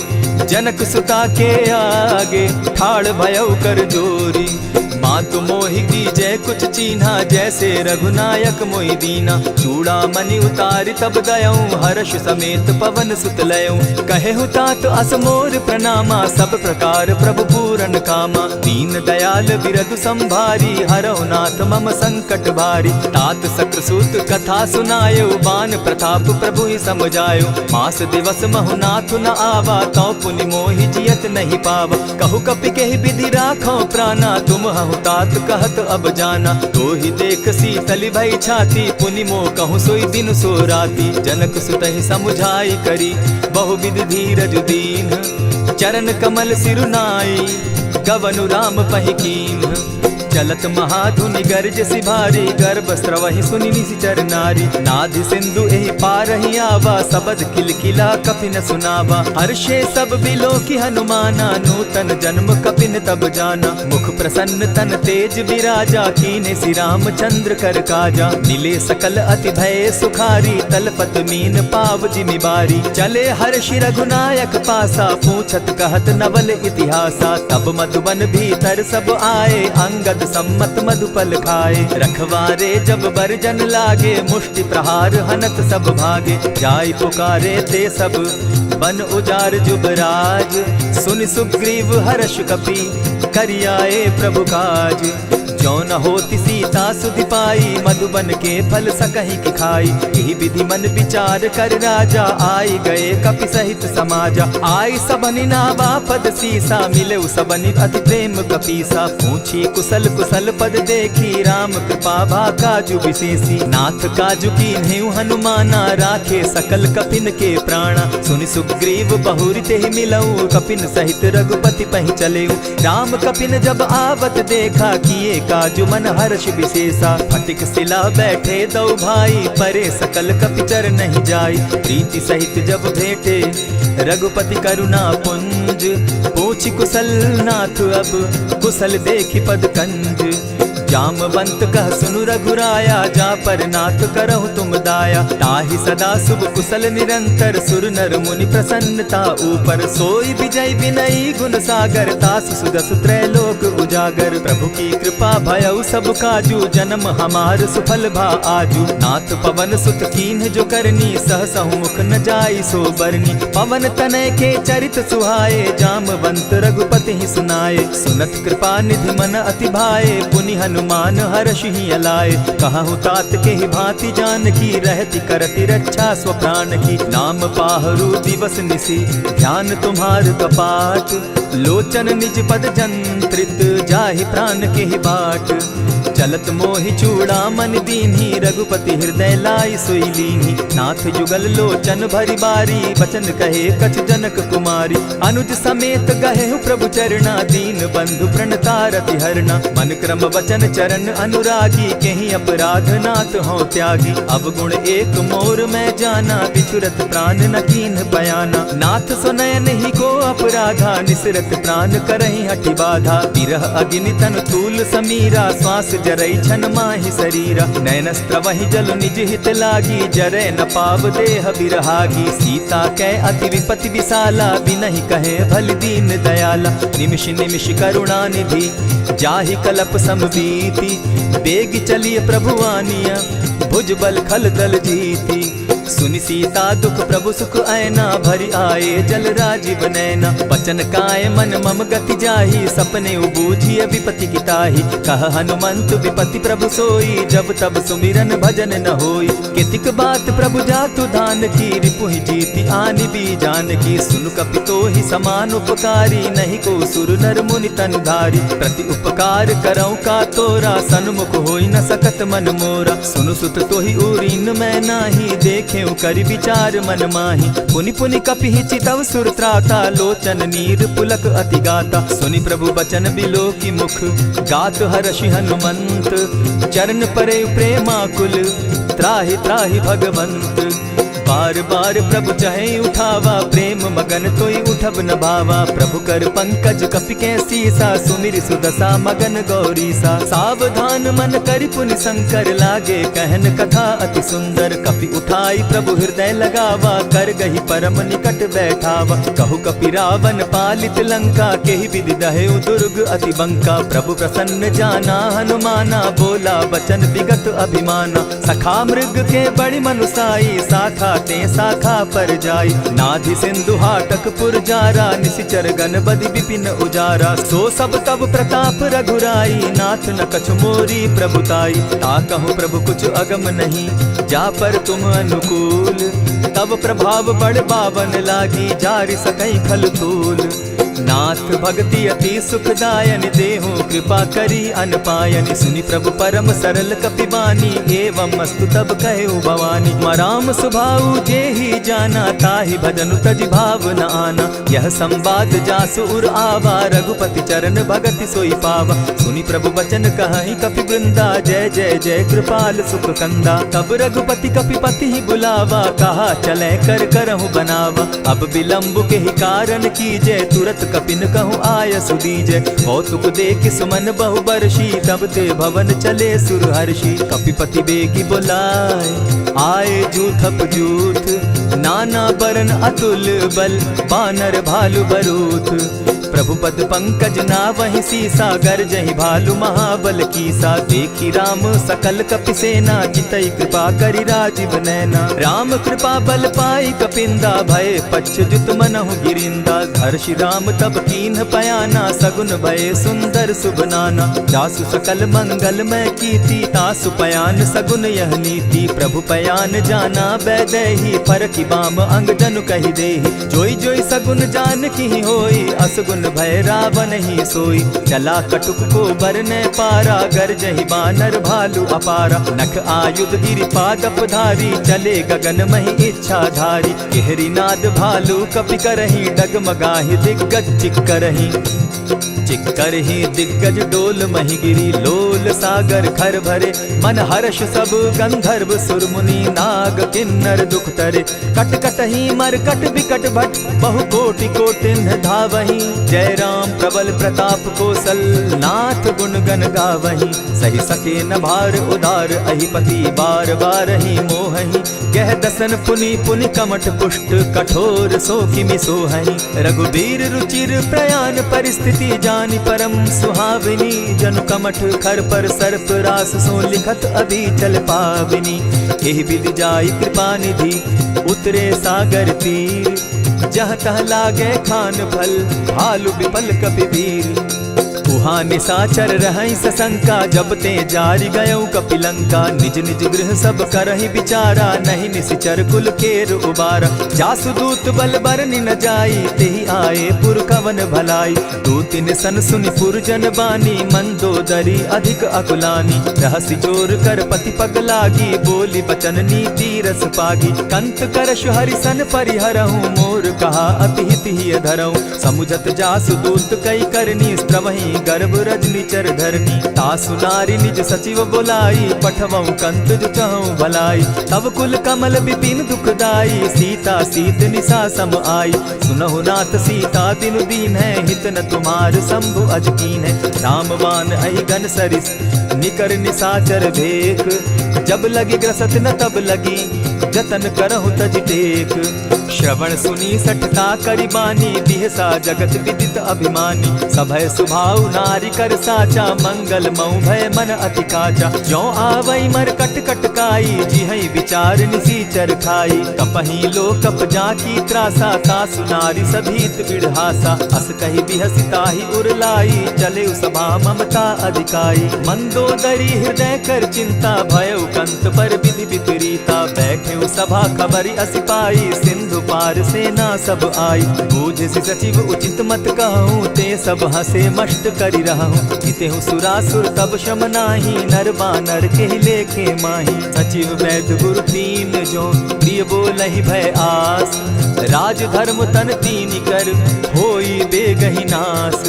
जनक सुता के आगे ठाड़ भयउ कर जोरी मातु मोहि जय कुछ चीन्हा जैसे रघुनायक मोहि दीना चूड़ा मणि उतारि तब दयऊं हर्ष समेत पवन सुत लयऊं कहे तात असमोर प्रणामा सब प्रकार प्रभु पूरन कामा दीन दयाल बिरदु संभारी हरौ नाथ मम संकट भारी तात सक्रसूत कथा सुनायो बान प्रताप प्रभु ही समझायो मास दिवस महु नाथ न आवा तौ पुनि मोहि जियत नहीं पावा कहु कपि केहि विधि राखो प्राणा तुम हहु तात कहत अब जाना तो ही देख शीतल भई छाती पुनि मो कहूँ सोई दिन सो राती जनक सुतहि समुझाई करी बहु विधि धीरज दीन चरण कमल सिरुनाई गवनु राम पहि कीन चलत महाधुनि गर्ज सिभारी गर्भ स्रवहि सुनि निशिचर नारी नाधि सिंधु एहि पारहि आवा सबद किलकिला कपि न सुनावा हर्षे सब बिलो की हनुमाना नूतन जन्म कपिन तब जाना मुख प्रसन्न तन तेज विराजा कीने श्री रामचंद्र कर काजा मिले सकल अति भय सुखारी तलपत मीन पाव जिमि बारी चले हर्षि रघुनायक पासा पूछत कहत नवल इतिहासा तब मधुबन भीतर सब आए अंगद सम्मत मधुपल खाए रखवारे जब बरजन लागे मुष्टि प्रहार हनत सब भागे जाय पुकारे ते सब बन उजार जुबराज सुनि सुग्रीव हर्ष कपि करियाए प्रभु काज जो न होती सीता सुधि पाई मधुबन के फल सकहि की खाई यही विधि मन विचार कर राजा आई गए कपि सहित समाजा आई सबनि नावा पद सीसा मिले सबनि अति प्रेम कपीसा पूछी कुशल कुशल पद देखी राम कृपा भा काजु विशेषी नाथ काजु कीन्हेउ हनुमाना राखे सकल कपिन के प्राणा सुनि सुग्रीव बहुरी तेहि मिलऊ कपिन सहित रघुपति पहि चलेऊ राम कपिन जब आवत देखा किए काजु मन हर्ष विशेषा फटिक सिला बैठे दो भाई परे सकल कपिचर नहीं जाई प्रीति सहित जब भेटे रघुपति करुणा पुंज पूछी कुशल नाथ अब कुशल देखी पद कंज जामवंत कह सुनु रघुराया जा पर नाथ करहु तुम दाया ताहि सदा शुभ कुशल निरंतर सुर नर मुनि प्रसन्नता ऊपर सोई विजय विनयी गुण सागर तास सुदस त्रैलोक उजागर प्रभु की कृपा भयउ सब काजू जन्म हमार सुफल भा आजू नाथ पवन सुत कीन्ह जो करनी सहसहु मुख न जाई सो बरनी पवन तनय के चरित सुहाए जामवंत रघुपति ही सुनाए सुनत कृपा निधि मन अति भाए पुनि हनुमान हर्ष ही अलाए कहु तात के ही भांति जान की रहती करती रक्षा स्व प्राण की नाम पाहरु दिवस निसी ध्यान तुम्हार कपाट लोचन निज पद जंत्रित जाहि प्राण के ही बाट चलत मोहि चूड़ा मन दीन्ही, रघुपति हृदय लाई सोई लीन्ही। नाथ जुगल लोचन भरी बारी, बचन कहे कछ जनक कुमारी। अनुज समेत गहे प्रभु चरणा, दीन बंधु प्रणतारति हरना। मन क्रम वचन चरण अनुरागी, केहि अपराध नाथ हो त्यागी। अब गुण एक मोर मैं जाना, बिछुरत प्राण न कीन्ह बयाना। नाथ सुनयन ही को अपराधा, निसरत प्राण करहि हठि बाधा। विरह अग्नि तन तूल समीरा, श्वास जरई छन माहि शरीरा। नयनस्त्र वही जल निज हित लागी, जरै न पाव देह बिरहागी। सीता कै अति विपति विशाला, बिनहि कहे भल दीन दयाला। निमिष निमिष करुणा निधि, जाहि कलप समबीति। बेग चलिए प्रभु आनिया, भुज बल खल दल जीती। सुनि सीता दुख प्रभु सुख ऐना, भरी आए जल राजीव नैना। बचन काय मन मम गति जाहि, सपने बूझिए विपति की ताहि। कह हनुमंत विपति प्रभु सोई, जब तब सुमिरन भजन न होई। कितिक बात प्रभु जातु धान की, रिपुहि जीति आनि भी जान की। सुन कपितोहि समान उपकारी, नहीं को सुर नर मुनि तन धारी। प्रति उपकार करऊँ का तोरा, सन्मुख होई न सकत मन मोरा। सुनु सुत तोहि उरीन मैं नाही, देखे करि विचार मन माही। पुनि पुनि कपिहि चितव सुर त्राता, लोचन नीर पुलक अति गाता। सुनि प्रभु बचन बिलो की मुख, गात हर्षि हनुमंत। चरण परे प्रेमाकुल, त्राहि त्राहि भगवंत। बार बार प्रभु चहे उठावा, प्रेम मगन तोई उठब न भावा। प्रभु कर पंकज कपि के सीसा, सुमिर सुदशा मगन गौरीसा। सावधान मन करि पुनि शंकर, लागे कहन कथा अति सुंदर। कपि उठाई प्रभु हृदय लगावा, कर गही परम निकट बैठावा। कहु कपि रावण पालित लंका, केहि विधि दहेउ दुर्ग अति बंका। प्रभु प्रसन्न जाना हनुमाना, बोला वचन विगत अभिमाना। सखा मृग के बड़ी मनुसाई, साखा ते शाखा पर जाई। नाधि सिंधु हाटक पुर जारा, निशिचर गण बदि विपिन उजारा। सो सब तब प्रताप रघुराई, नाथ न कछु मोरी प्रभुताई। ताकहु प्रभु कुछ अगम नहीं, जा पर तुम अनुकूल। तब प्रभाव बड़ बावन लागी, जारि सकई खल तूल। नाथ भक्ति अति सुखदायनि, देहु कृपा करी अनपायनि। सुनि प्रभु परम सरल कपिबानी, एवं अस्तु तब कहु भवानी। मराम सुभाऊ जेहि जाना, ताहि भजनु तजि भाव न आना। यह संवाद जासु उर आवा, रघुपति चरण भगति सोई पावा। सुनि प्रभु बचन कहि कपि वृंदा, जय जय जय कृपाल सुख कंदा। तब रघुपति कपिपति ही बुलावा, कहा चले कर करहु बनावा। अब विलंब के ही कारण कीजय, तुरत कपिन कहूँ आय सुदीजय। कौतुक देख सुमन बहु बरसी, तब ते भवन चले सुर हर्षि। कपिपति बेगी बुलाए, आए जूथप जूथ। नाना बरन अतुल बल, बानर भालु बरूथ। प्रभु पद पंकज नावहि सीसा, गरजहि भालु महाबल कीसा। देखी राम सकल कपि सेना, जितई कृपा करि राजीव नैना। राम कृपा बल पाई कपिंदा, भय पच्युत मनहु गिरिंदा। हर्षि राम तब कीन्ह पयाना, सगुन भय सुंदर शुभ नाना। जासु सकल मंगलमय कीर्ति, तासु पयान सगुन यह नीति। प्रभु पयान जाना बैदेही, फरकि बाम अंग जनु कहि देहि। जोई जोई सगुन जान की होई, असगुन भय रावण ही सोई। चला कटुक को बरने पारा, गरजहि बानर भालु अपारा। नख आयुध गिरि पादप धारी, चले गगन महि इच्छा धारी। केहरी नाद भालु कपि करहि, डगमगाहि दिग्गज चिक्करहि। चिक्करहि दिग्गज डोल महि गिरी, लोल सागर खर भरे। मन हर्ष सब गंधर्व सुर मुनि, नाग किन्नर दुख तरे। कट कटहि मरकट बिकट भट, बहु कोटि कोटिन्ह धावहि। जय राम प्रबल प्रताप कौशल, नाथ गुण गण गावहि। सही सके न भार उदार, अहिपति बार बार ही मोहहि। कह दसन पुनि पुनि कमठ पुष्ट, कठोर सो किमि सोहहि। रघुबीर रुचिर प्रयाण परिस्थिति, जानि परम सुहाविनी। जनु कमठ खर पर सर्प रास, सो लिखत अभी चल पाविनी। एहि विधि जाई कृपा निधि, उतरे सागर तीर। जहाँ तह लागे खान फल, भालु विपल कपि वीर। वहाँ निशाचर रहई सशंका, जब ते जारी गयऊ कपिलंका। निज निज गृह सब करहि विचारा, नहीं निशिचर कुल केर उबारा। जासुदूत बल बरनि न जाई, तेहि आए पुर कवन भलाई। दू तिन सन सुनि पुरजन बानी, मंदोदरी अधिक अकुलानी। रहसि जोर कर पति पग लागी, बोली बचन नीति रस पागी। कंत करश हरिसन परिहरहूँ, मोर कहा अति हित ही धरऊँ। समुझत जासुदूत कई करनी, स्त्रवहि गर्भ रजनी चर धरनी। तासु नारी निज सचिव बोलाई, पठवऊँ कंत जो चहूँ भलाई। तब कुल कमल विपिन दुखदाई, सीता सीत निशा सम आई। सुनहु नाथ सीता दिनु दीन है, हित न तुम्हार शंभु अजकीन है। रामबान अहि घन सरिस, निकर निशाचर भेक। जब लगी ग्रसत न तब लगी, जतन करहु तज टेक। श्रवण सुनी सठता करिबानी, बिहसा जगत विदित अभिमानी। सभय सुभाव नारी कर साचा, मंगल मऊ भय मन अति काचा। जो आवई मर कट कट काई, जिहई विचार निसीचर खाई। कपही लो कप जाकी त्रासा, तासु नारी सभीत बिढ़ासा। अस कही बिहसिता ही उरलाई, चले सभा ममता अधिकाई। मंदोदरी हृदय कर चिंता, भयउ कंत पर विधि विपरीता। बैठे सभा खबरी असी पाई, सिंधु पार सेना सब आई। बूझ सचिव उचित मत कहूँ, ते सब हसे मष्ट करि रहूँ। इतेहु सुरासुर तब शम नाही, नर बानर के लेखे माही। सचिव वैद्य गुरु तीन जो, प्रिय बोलहि भय आस। राज धर्म तन तीन कर, होई बेगहि नास।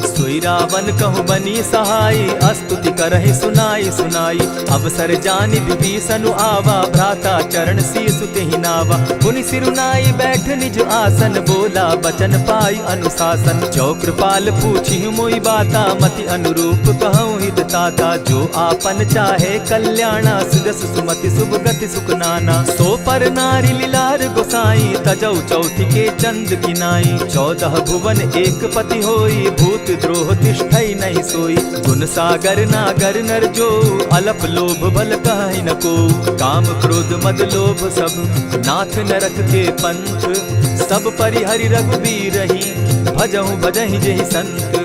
सोई रावण कहु बनी सहाय, अस्तुति करहि सुनाई सुनाई। अवसर जानि विभीषण आवा, भ्राता चरण शीस तेहि नावा। पुनि सिरुनाई बैठ निज आसन, बोला बचन पाई अनुशासन। जो कृपाल पूछि मोई बाता, मति अनुरूप कहूँ हित ताता। जो आपन चाहे कल्याणा, सुजस सुमति शुभ गति सुख नाना। सो पर नारी लीलार गोसाई, तजौ चौथि के चंद किनाई। 14 भुवन एक पति होई, भूत द्रोह तिष्ठई नहीं सोई। गुण सागर नागर नर जो, अलप लोभ बल कहि न को। काम क्रोध मद लोभ सब, नाथ नरक के पंथ। सब परिहरि रघुबीरहि, भजहु भजहि जेहि संत।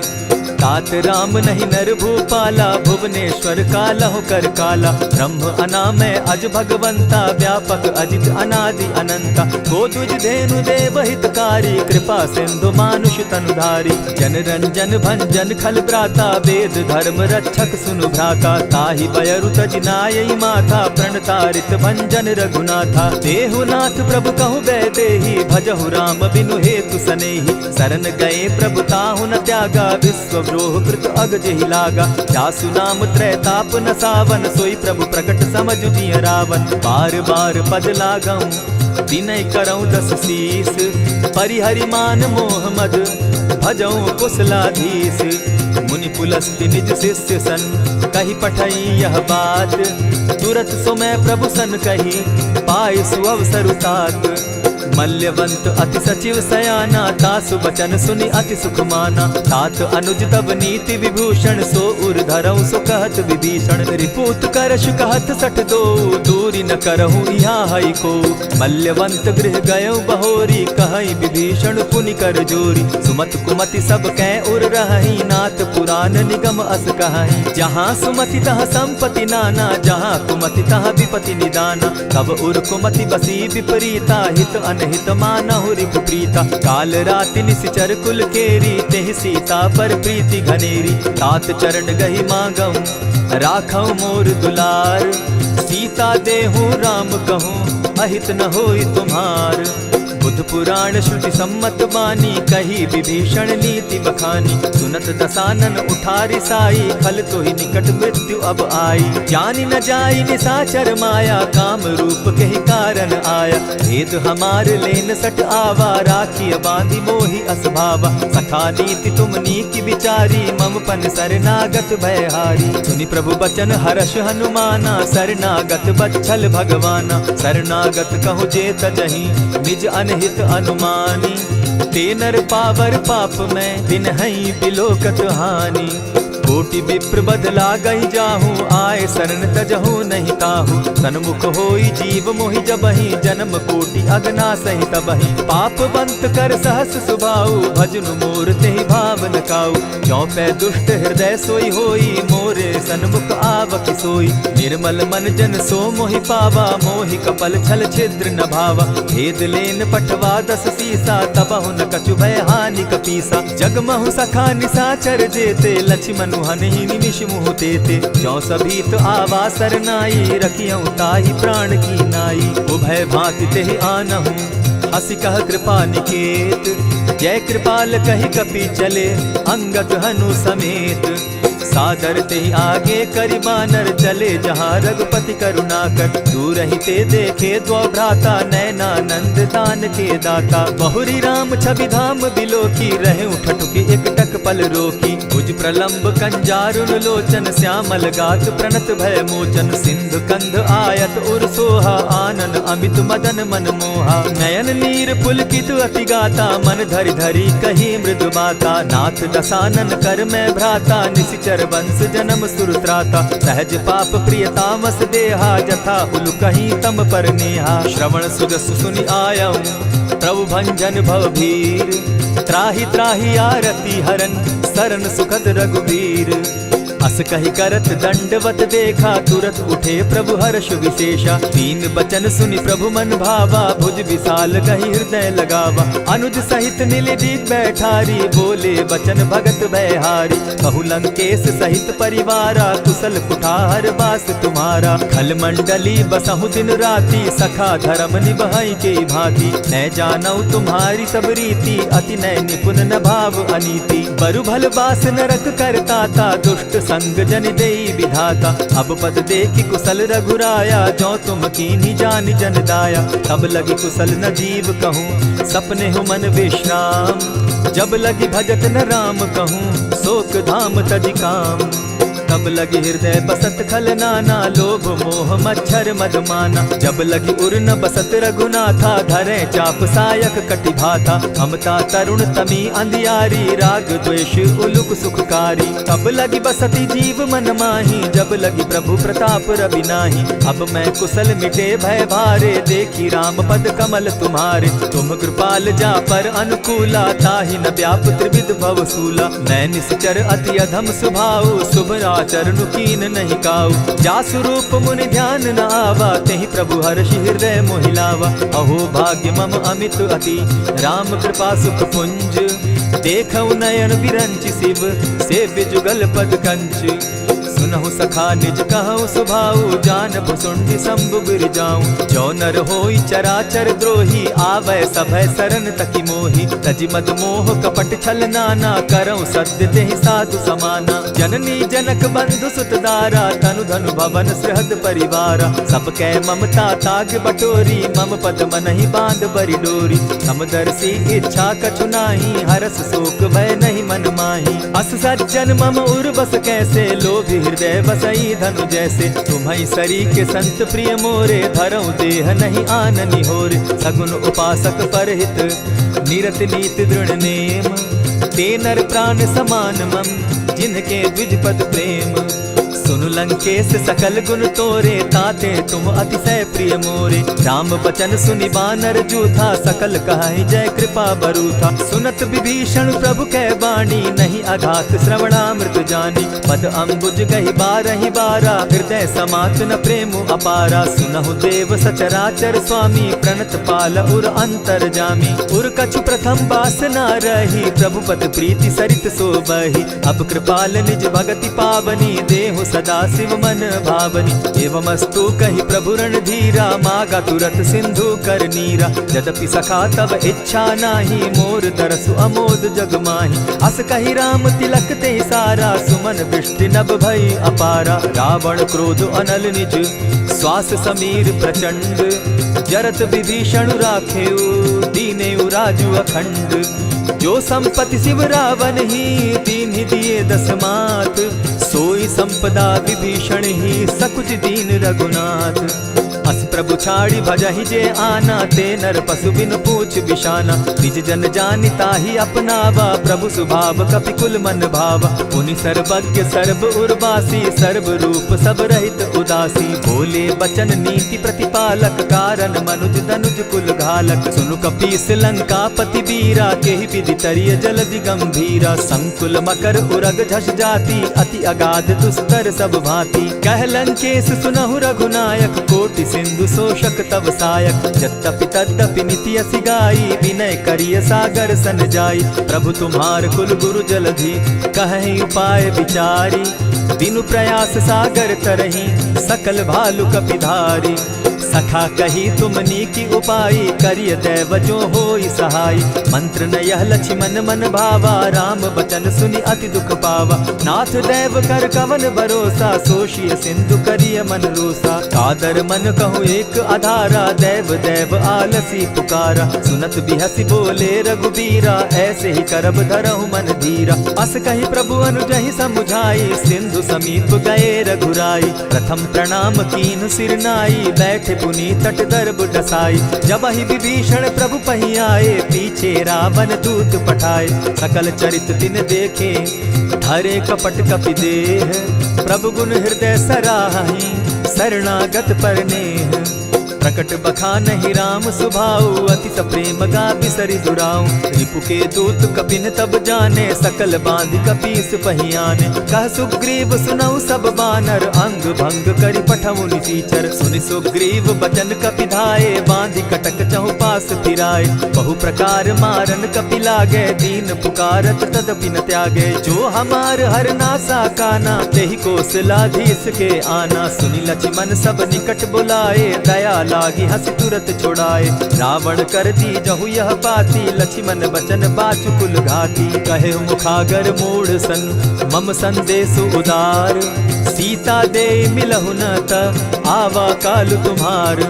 तात राम नहीं नर भूपाला, भुवनेश्वर कालहु कर काला। ब्रह्म अनामय अज भगवंता, व्यापक अजित अनादि अनंता। गोद्विज धेनु देव हितकारी, कृपा सिंधु मानुष तनुधारी। जन रंजन भंजन खल भ्राता, वेद धर्म रक्षक सुनु भ्राता। ताहि बयरु तज नायई माथा, प्रणतारित भंजन रघुनाथा। देहुनाथ प्रभु कहु बैदेहि, भजहु राम बिनु हेतु सनेहि। शरण गए प्रभु ताहु न त्यागा, विश्व द्रोह कृत अग जेहि लागा। जासु नाम त्रैताप न सावन, सोई प्रभु प्रकट समझ जिय रावण। बार बार पद लागऊं, विनय करऊं 10 शीस। परिहरि मान मोह मद, भजऊं कुशलाधीश। मुनि पुलस्ति निज शिष्य सन, कही पठई यह बात। तुरत सो मैं प्रभु सन कही, पाए सुअवसर तात। मल्यवंत अति सचिव सयाना, तासु बचन सुनि अति सुख माना। तात अनुज तब नीति विभूषण, सो उर धरऊं सो कहत विभीषण। रिपुत करश कहत सठ दो, दूरी न करहूँ यहाँ हई को। मल्यवंत गृह गयऊ बहोरी, कहई विभीषण पुनि कर जोरी। सुमत कुमति सब कै उर रहई, नाथ पुराण निगम अस कहई। जहाँ सुमति तहाँ संपत्ति नाना, जहाँ कुमति तहाँ विपति निदाना। तब उर कुमति बसी विपरीता, हित अनहित मानहु रिपु प्रीता। काल राति निशिचर कुल केरी, तेहि सीता पर प्रीति घनेरी। तात चरण गहि मांगऊं, राखऊं मोर दुलार। सीता देहूं राम कहूं, अहित न होई तुम्हार। बुध पुराण श्रुति सम्मत बानी, कही विभीषण नीति बखानी। सुनत दसानन उठारी साई, खल तो ही निकट मृत्यु अब आई। जानि न जाई निशाचर माया, काम रूप के ही कारण आया। भेद हमार लेन सट आवा, राखिय बांधी मोहि असभावा। सखा नीति तुम नीति विचारी, मम पन शरणागत भयहारी। सुनि प्रभु बचन हर्ष हनुमाना, शरणागत बच्छल भगवाना। शरणागत कहु जे तजहि, निज अनहित अनुमानी। ते नर पावर पाप में, दिन हई बिलोकत हानि। कोटि विप्र बदला गई जाहूँ, आए शरण तजहू नहीं ताहू। सन्मुख होई जीव मोहि जबहि, जन्म कोटि अगना सही तबहि। पाप बंत कर सहस सुभाऊ, भजनु मोर तेहि भावन काऊ। चौपै दुष्ट हृदय सोई होई, मोरे सन्मुख आवक सोई। निर्मल मन जन सो मोहि पावा, मोहि कपल छल छिद्र न भावा। भेद लेन पठवा 10 सीसा, तबहु न कछु भय हानि कपीसा। जगमहु सखा निसाचर जेते, लक्ष्मनु हनहि निमिष मुह तेते। जो सभीत आवा सरनाई, रखियऊ ताहि प्राण की नाई। उभय भांति तेहि आनहु, हसी कह कृपा निकेत। जय कृपाल कहि कपि चले, अंगद हनु समेत। सादर ते आगे करि बानर चले, जहाँ रघुपति करुणाकर। दूर ही ते देखे द्वौ भ्राता, नैनानंद दान के दाता। बहुरी राम छवि धाम बिलोकी, रहे ठठुकी एक टक पल रोकी। भुज प्रलंब कंजारुन लोचन, श्यामल गात प्रणत भय मोचन। सिंधु कंध आयत उर सोहा, आनन अमित मदन मन मोहा। नयन नीर पुलकित अति गाता, मन धरि धरि कही मृदु बाता। नाथ दसानन कर मैं भ्राता, निशिचर वंश जन्म सुरत्राता। सहज पाप प्रिय तामस देहा, जथा उलु कहीं तम पर नेहा। श्रवण सुजस सुनि आयऊ, प्रभु भंजन भव भीर। त्राहि त्राहि आरती हरन, सरन सुखद रघुबीर। अस कहि करत दंडवत देखा, तुरत उठे प्रभु हर्ष विशेषा। दीन बचन सुनि प्रभु मन भावा, भुज विशाल कहि हृदय लगावा। अनुज सहित नीलदीप बैठारी, बोले बचन भगत भयहारी। कहु लंकेश सहित परिवारा, कुशल कुठार बास तुम्हारा। खल मंडली बसहु दिन राति, सखा धर्म निभाई के भांति। न जानऊ तुम्हारी सब रीति, अति नय निपुण न भाव अनीति। बरु भल बास नरक करताता, दुष्ट संग जन देई विधाता। अब पद देखि कुशल रघुराया, जो तुम कीन्ही जान जन दाया। तब लगी कुशल न जीव कहूँ, सपने हो मन विश्राम। जब लगी भजत न राम कहूँ, शोक धाम तज काम। तब लगी हृदय बसत खल नाना, लोभ मोह मच्छर मद माना। जब लगी उर न बसत रघुनाथा, धरे चाप सायक कटि भाता। ममता तरुण तमी अंधियारी, राग द्वेष उलुक सुखकारी। तब लगी बसती जीव मन माही, जब लगी प्रभु प्रताप रवि नाही। अब मैं कुशल मिटे भय भारे, देखी राम पद कमल तुम्हारे। तुम कृपाल जा पर अनुकूला, ताहि न व्याप त्रिविध भव सूला। मैं निश्चर अति अधम सुभाऊ, शुभ चरणु कीन नहीं काऊ। जासु रूप मुनि ध्यान न आवा, तेहि प्रभु हर्षि हृदय मोहिलावा। अहो भाग्य मम अमित अति, राम कृपा सुख पुंज। देखऊ नयन विरंचि शिव, सेव्य जुगल पद कंच। सुनहु सखा निज कहु सुभाऊ, जानबु सुंडि शंभु गिर जाऊं। जो नर होई चराचर द्रोही, आवे सभय शरण तकी मोहि। तजि मद मोह कपट छल नाना, करऊं सत्य तेहि साधु समाना। जननी जनक बंधु सुत दारा, तनु धनु भवन सृहद परिवारा। सब कै ममता ताग बटोरी, मम पद मनहि बांध बरि डोरी। समदर्शी इच्छा कछु नाही, हरस शोक भय नहीं मन माही। अस सज्जन मम उर बस कैसे, लोभी हृदय बसई धनु जैसे। तुम्हि सरी के संत प्रिय मोरे, धरऊ देह नहीं आननि होरे। सगुन उपासक परहित, निरत नीति दृढ़ नेम। ते नर प्राण समान मम, जिनके द्विज पद प्रेम। सुनु लंकेश सकल गुण तोरे, ताते तुम अतिशय प्रिय मोरे। राम बचन सुनि बानर जूथा, सकल कहाई जय कृपा बरूथा। सुनत विभीषण प्रभु कै बाणी, नहीं अघात श्रवणामृत जानी। पद अम्बुज गहि बारहि बारा, हृदय समात न प्रेम अपारा। सुनहु देव सचराचर स्वामी, प्रणत पाल उर अंतर जामी। उर कछु प्रथम बास न रही, प्रभु पद प्रीति सरित सोबहि। अब कृपाल निज भगति पावनी, देहु सदा शिव मन भावनी। एवमस्तु कहि प्रभु रणधीरा, मागा तुरत सिंधु कर नीरा। यद्यपि सखा तब इच्छा नाही, मोर तरसु अमोद जग माही। अस कहि राम तिलक ते सारा, सुमन वृष्टि नभ भई अपारा। रावण क्रोध अनल निज, श्वास समीर प्रचंड। जरत विभीषण राखेउ, दीनेउ राजु अखंड। जो संपत्ति शिव रावण ही, दीन्हि दिए 10 मात। सोई संपदा विभीषण ही, सकुच दीन रघुनाथ। अस प्रभु छाड़ी भजहि जे आना, ते नर पशु बिन पूछ बिशाना। निज जन जानि ताहि अपनावा, प्रभु स्वभाव कपि कुल मन भावा। उनि सर्वज्ञ सर्व उर्वासी, सर्व रूप सब रहित उदासी। बोले बचन नीति प्रतिपालक, कारण मनुज धनुज कुल घालक। सुनु कपीस लंकापति वीरा, केहि विधि तरिय जलधि गंभीरा। संकुल मकर उरग झष जाति, अति अगाध दुस्तर सब भांति। कह लंकेश सुनहु रघुनायक, कोटि सिंधु शोषक तव सायक। यद्यपि तद्यपि निति असि गाई, विनय करिय सागर सन जाई। प्रभु तुम्हार कुल गुरु जलधि, कहि उपाय विचारी। बिनु प्रयास सागर तरही, सकल भालु कपिधारी। सखा कही तुमनी की उपाय, करिय दैव जो होई सहाय। मंत्र न यह लक्ष्मण मन भावा, राम बचन सुनि अति दुख पावा। नाथ दैव कर कवन भरोसा, सोषिय सिंधु करिय मन रोसा। कादर मन कहूँ एक आधारा, दैव दैव आलसी पुकारा। सुनत बिहसी बोले रघुबीरा, ऐसे ही करब धरहु मन धीरा। अस कही प्रभु अनुजहि समुझाई, सिंधु समीप गए रघुराई। प्रथम प्रणाम कीन सिर नाई, बैठे पुनि तट दर्भ डसाई। जब ही विभीषण प्रभु पही आए, पीछे रावण दूत पठाए। सकल चरित तिन देखे, धरे कपट कपि देह। प्रभु गुण हृदय सराहि, शरणागत पर नेह। प्रकट बखानहि राम सुभाऊ, अति सप्रेम गा बिसरि दुराऊ। रिपु के दूत कपिन तब जाने, सकल बांधि कपीस पहियाने। कह सुग्रीव सुनऊ सब बानर, अंग भंग करि पठऊ निसीचर। सुनि सुग्रीव बचन कपि धाये, बांधि कटक चहु पास फिराए। बहु प्रकार मारन कपि लागे, दीन पुकारत तदपि न त्यागे। जो हमार हर नासा काना, तेहि कौशलाधीश के आना। सुनि लक्ष्मण सब निकट बुलाए, दया लागी हंस तुरत छुड़ाए। रावण कर दी जहु यह पाती, लक्ष्मण बचन बाचु कुल घाती। कहे मुखागर मूढ़ सन, मम संदेश उदार। सीता दे मिलहु न त, आवा काल तुम्हार।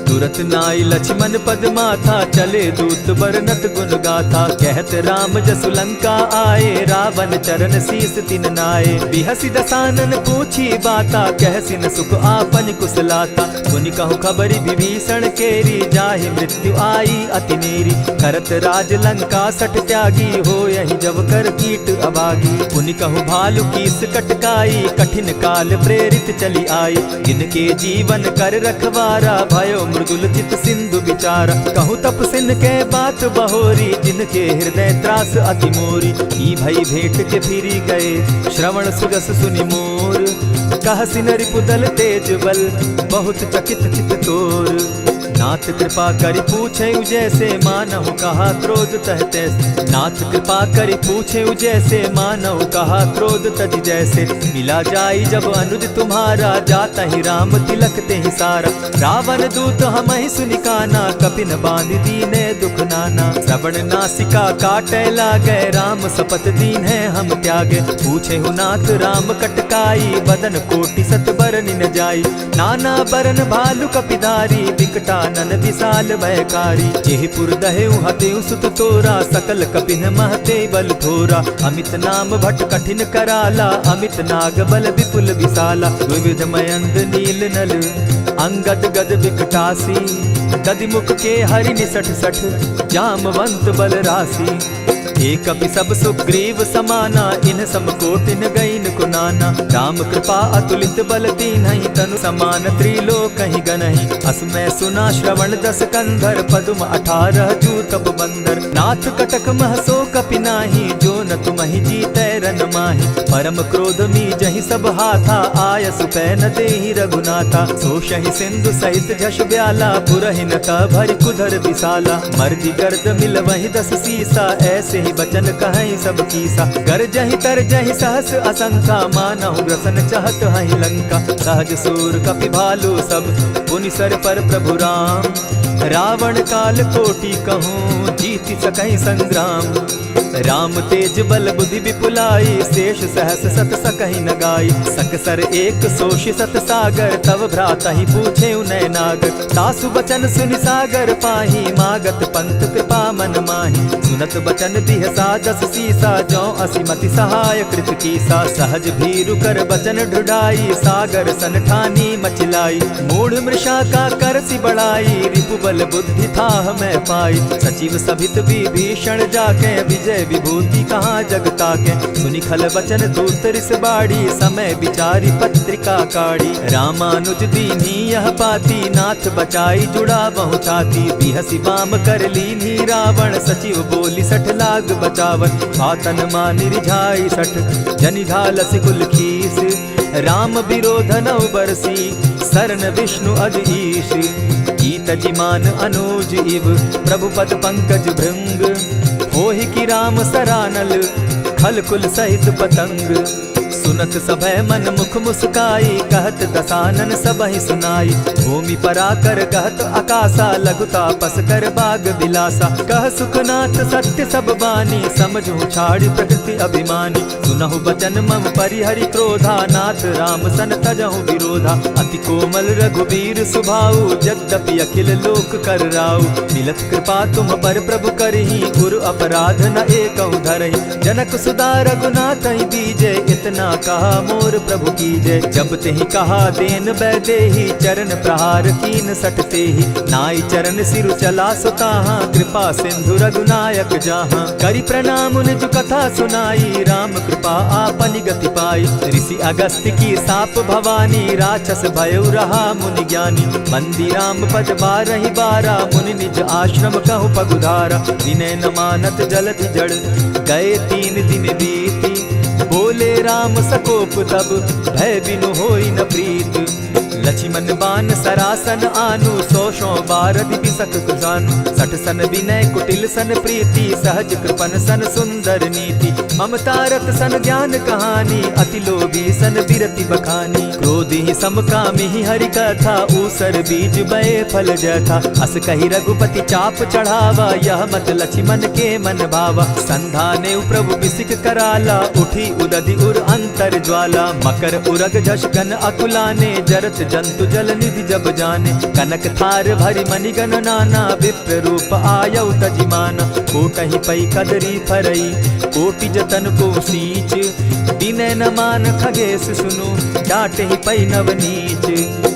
तुरत नाई लक्ष्मण पद माथा, चले दूत बरनत गुण गाथा। कहत राम जसु लंका आए, रावण चरण शीस तिन नाये। बिहसि दसानन पूछी बाता, कहसिन सुख आपन कुशलाता। मुनि कहु खबरि विभीषण केरी, जाहि मृत्यु आई अति नेरी। करत राज लंका सठ त्यागी, हो यही जब कर कीट अभागी। मुनि कहु भालु कीस कटकाई, कठिन काल प्रेरित चली आई। जिनके जीवन कर रखवारा, भयो मृदुल चित सिंधु विचारा। कहूँ तप सिन के बात बहोरी, जिनके हृदय त्रास अति मोरी। की भई भेंट के फिरी गए, श्रवण सुजस सुनि मोर। कह सिन रिपुदल तेज बल, बहुत चकित चित तोर। नाथ कृपा करि पूछे जैसे, मानहु कहा क्रोध तह तैसे। नाथ कृपा करि पूछे जैसे, मानहु कहा क्रोध तज जैसे। मिला जाई जब अनुज तुम्हारा, जाता ही राम तिलक ते ही सारा। रावण दूत हम ही सुनि काना, कपिन बांधि दीने दुख नाना। श्रवण नासिका काटे लागे, राम सपत दीन है हम त्यागे। पूछे हु नाथ राम कटकाई, बदन कोटि सत बरनि न जाई। नाना बरन भालु कपिधारी, विकटा नन विशाल भयकारी। जेहिपुर दहेउ हतेउ सुत तोरा, सकल कपिन महते बल थोरा। अमित नाम भट कठिन कराला, अमित नाग बल विपुल विशाला। द्विविध मयंद नील नल, अंगद गद विकटासी। दधिमुख के हरि निसठ सठ, जामवंत बल राशि। एक कपि सब सुग्रीव समाना, इन सम कोटिन गईन कुनाना। राम कृपा अतुलित बल तीन्हि, तनु समान त्रिलोक ही गनहि। असमय सुना श्रवण दस कंधर, पदुम 18 जूतप बंदर। नाथ कटक महसो कपि नाही, जो न तुमहि जीतै रन माहि। परम क्रोध मी जहि सब हाथा, आयसु पै न देहि रघुनाथा। सोषहि सिंधु सहित झष ब्याला, पुरहिन त भरि कुधर विशाला। मर्दि गर्द मिल वहि 10 सीसा, ऐसे ही बचन कहीं सब कीसा। गरजहि तरजहि सहस असंख्या, मानहु ग्रसन चहत हहि लंका। सहज सूर कपि भालु सब, पुनि सर पर प्रभु राम। रावण काल कोटि कहूँ, जीति सकहि संग्राम। राम तेज बल बुद्धि विपुलाई, शेष सहस सत सकहि न गाई। सकसर एक सोष सत सागर, तव भ्राता ही पूछे उनय नागर। तासु बचन सुनि सागर पाही, मागत पंत कृपा मन माही। सुनत बचन दिह साजस सीसा, जौ असिमति सहाय कृत कीसा। सहज भीरु कर बचन ढुढ़ाई, सागर सन ठानी मचिलाई। मूढ़ मृषा का करसि बढ़ाई, रिपुबल बुद्धि थाह मैं पाई। सचिव सभित विभीषण जाके, विजय विभूति कहाँ जग ताके। सुनि खल बचन दूत रिस बाड़ी, समय विचारी पत्रिका काढ़ी। रामानुज दीन्ही यह पाती, नाथ बचाई जुड़ा बहु छाती। बिहसी बाम कर लीन्ही रावण, सचिव बोली सठ लाग बचावन। आतन मानि रिझाई सठ, जनि ढालसि कुल खीस। राम विरोध नौ बरसी, सरन विष्णु अज ईश। ईत जिमान अनुज इव, प्रभु पद पंकज भृंग। होहि कि राम सरानल, खल कुल सहित पतंग। सुनत सभय मन मुख मुस्काई, कहत दसानन सबहि सुनाई। भूमि पराकर कहत आकाशा, लघु तापस कर बाग बिलासा। कह सुखनाथ सत्य सब बानी, समझू छाड़ प्रकृति अभिमानी। सुनहु बचन मम परिहरि क्रोधा, नाथ राम सन तजहु विरोधा। अति कोमल रघुबीर सुभाऊ, यद्यपि अखिल लोक कर राऊ। मिलत कृपा तुम पर प्रभु करही, गुरु अपराध न एकहु धरहि। जनक सुदा रघुनाथ ही दीजे, इतना कहा मोर प्रभु की जय। जब तेहि कहा देन बैदेही, चरण प्रहार कीन सटते ही। नाई चरण सिरु चला सुताहा, कृपा सिंधु रघुनायक जाहा। करि प्रणाम निज कथा सुनाई, राम कृपा आपनि गति पाई। ऋषि अगस्त की साप भवानी, राक्षस भयउ रहा मुनि ज्ञानी। बंदी राम पद बारहि बारा, मुनि निज आश्रम कहु पगुधारा। विनय न मानत जलधि जड़, गए 3 दिन बीती। बोले राम सकोप तब, भय बिनु होई न प्रीत। लक्ष्मण बान सरासन आनु, 100 बारदि बिसक कुजानु। 60 सन विनय कुटिल सन प्रीति, सहज कृपन सन सुंदर नीति। ममता रत सन ज्ञान कहानी, अति लोभी सन बिरति बखानी। क्रोधि समकामी हरि कथा, ऊसर बीज बये फल जथा। अस कहि रघुपति चाप चढ़ावा, यह मत लक्ष्मण के मन भावा। संधाने प्रभु बिसिक कराला, उठी उदधि उर अंतर ज्वाला। मकर उरग झष गन अकुलाने, जरत जंतु जल निधि जब जाने। कनक थार भरी मणिगण नाना, विप्र रूप आयौ तजिमाना। कोटहि पै कदरी फरई, कोटि जतन को सींच। विनय न मान खगेश सुनु, डांटहि पै नवनीच।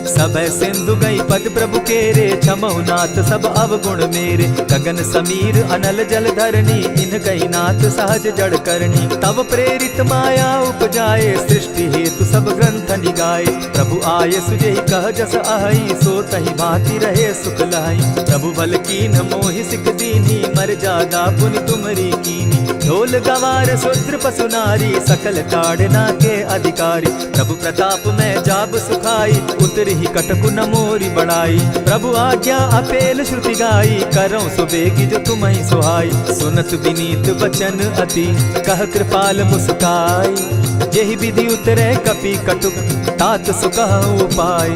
सब सिंधु गई पद प्रभु केरे, छमहु नाथ सब अवगुण मेरे। गगन समीर अनल जल धरनी, इन गई नाथ सहज जड़ करनी। तब प्रेरित माया उपजाए, सृष्टि हेतु सब ग्रंथ निगाए। प्रभु आये सुजेहि कह जस अहई, सो तहि भांति रहे सुख लहई। प्रभु बल कीन्ह मोहि सिख दीन्ही, मर्यादा पुनि तुमरी कीनी। ढोल गवार शूद्र पशु नारी, सकल ताड़ना के अधिकारी। प्रभु प्रताप में जाब सुखाई, उतरहि कटकु न मोरी बड़ाई। प्रभु आज्ञा अपेल श्रुति गाई, करऊं सो बेगी जो तुम्हि सुहाई। सुनत विनीत वचन अति, कह कृपाल मुस्काई। जेहि विधि उतरे कपि कटुक, तात सुकहु उपाय।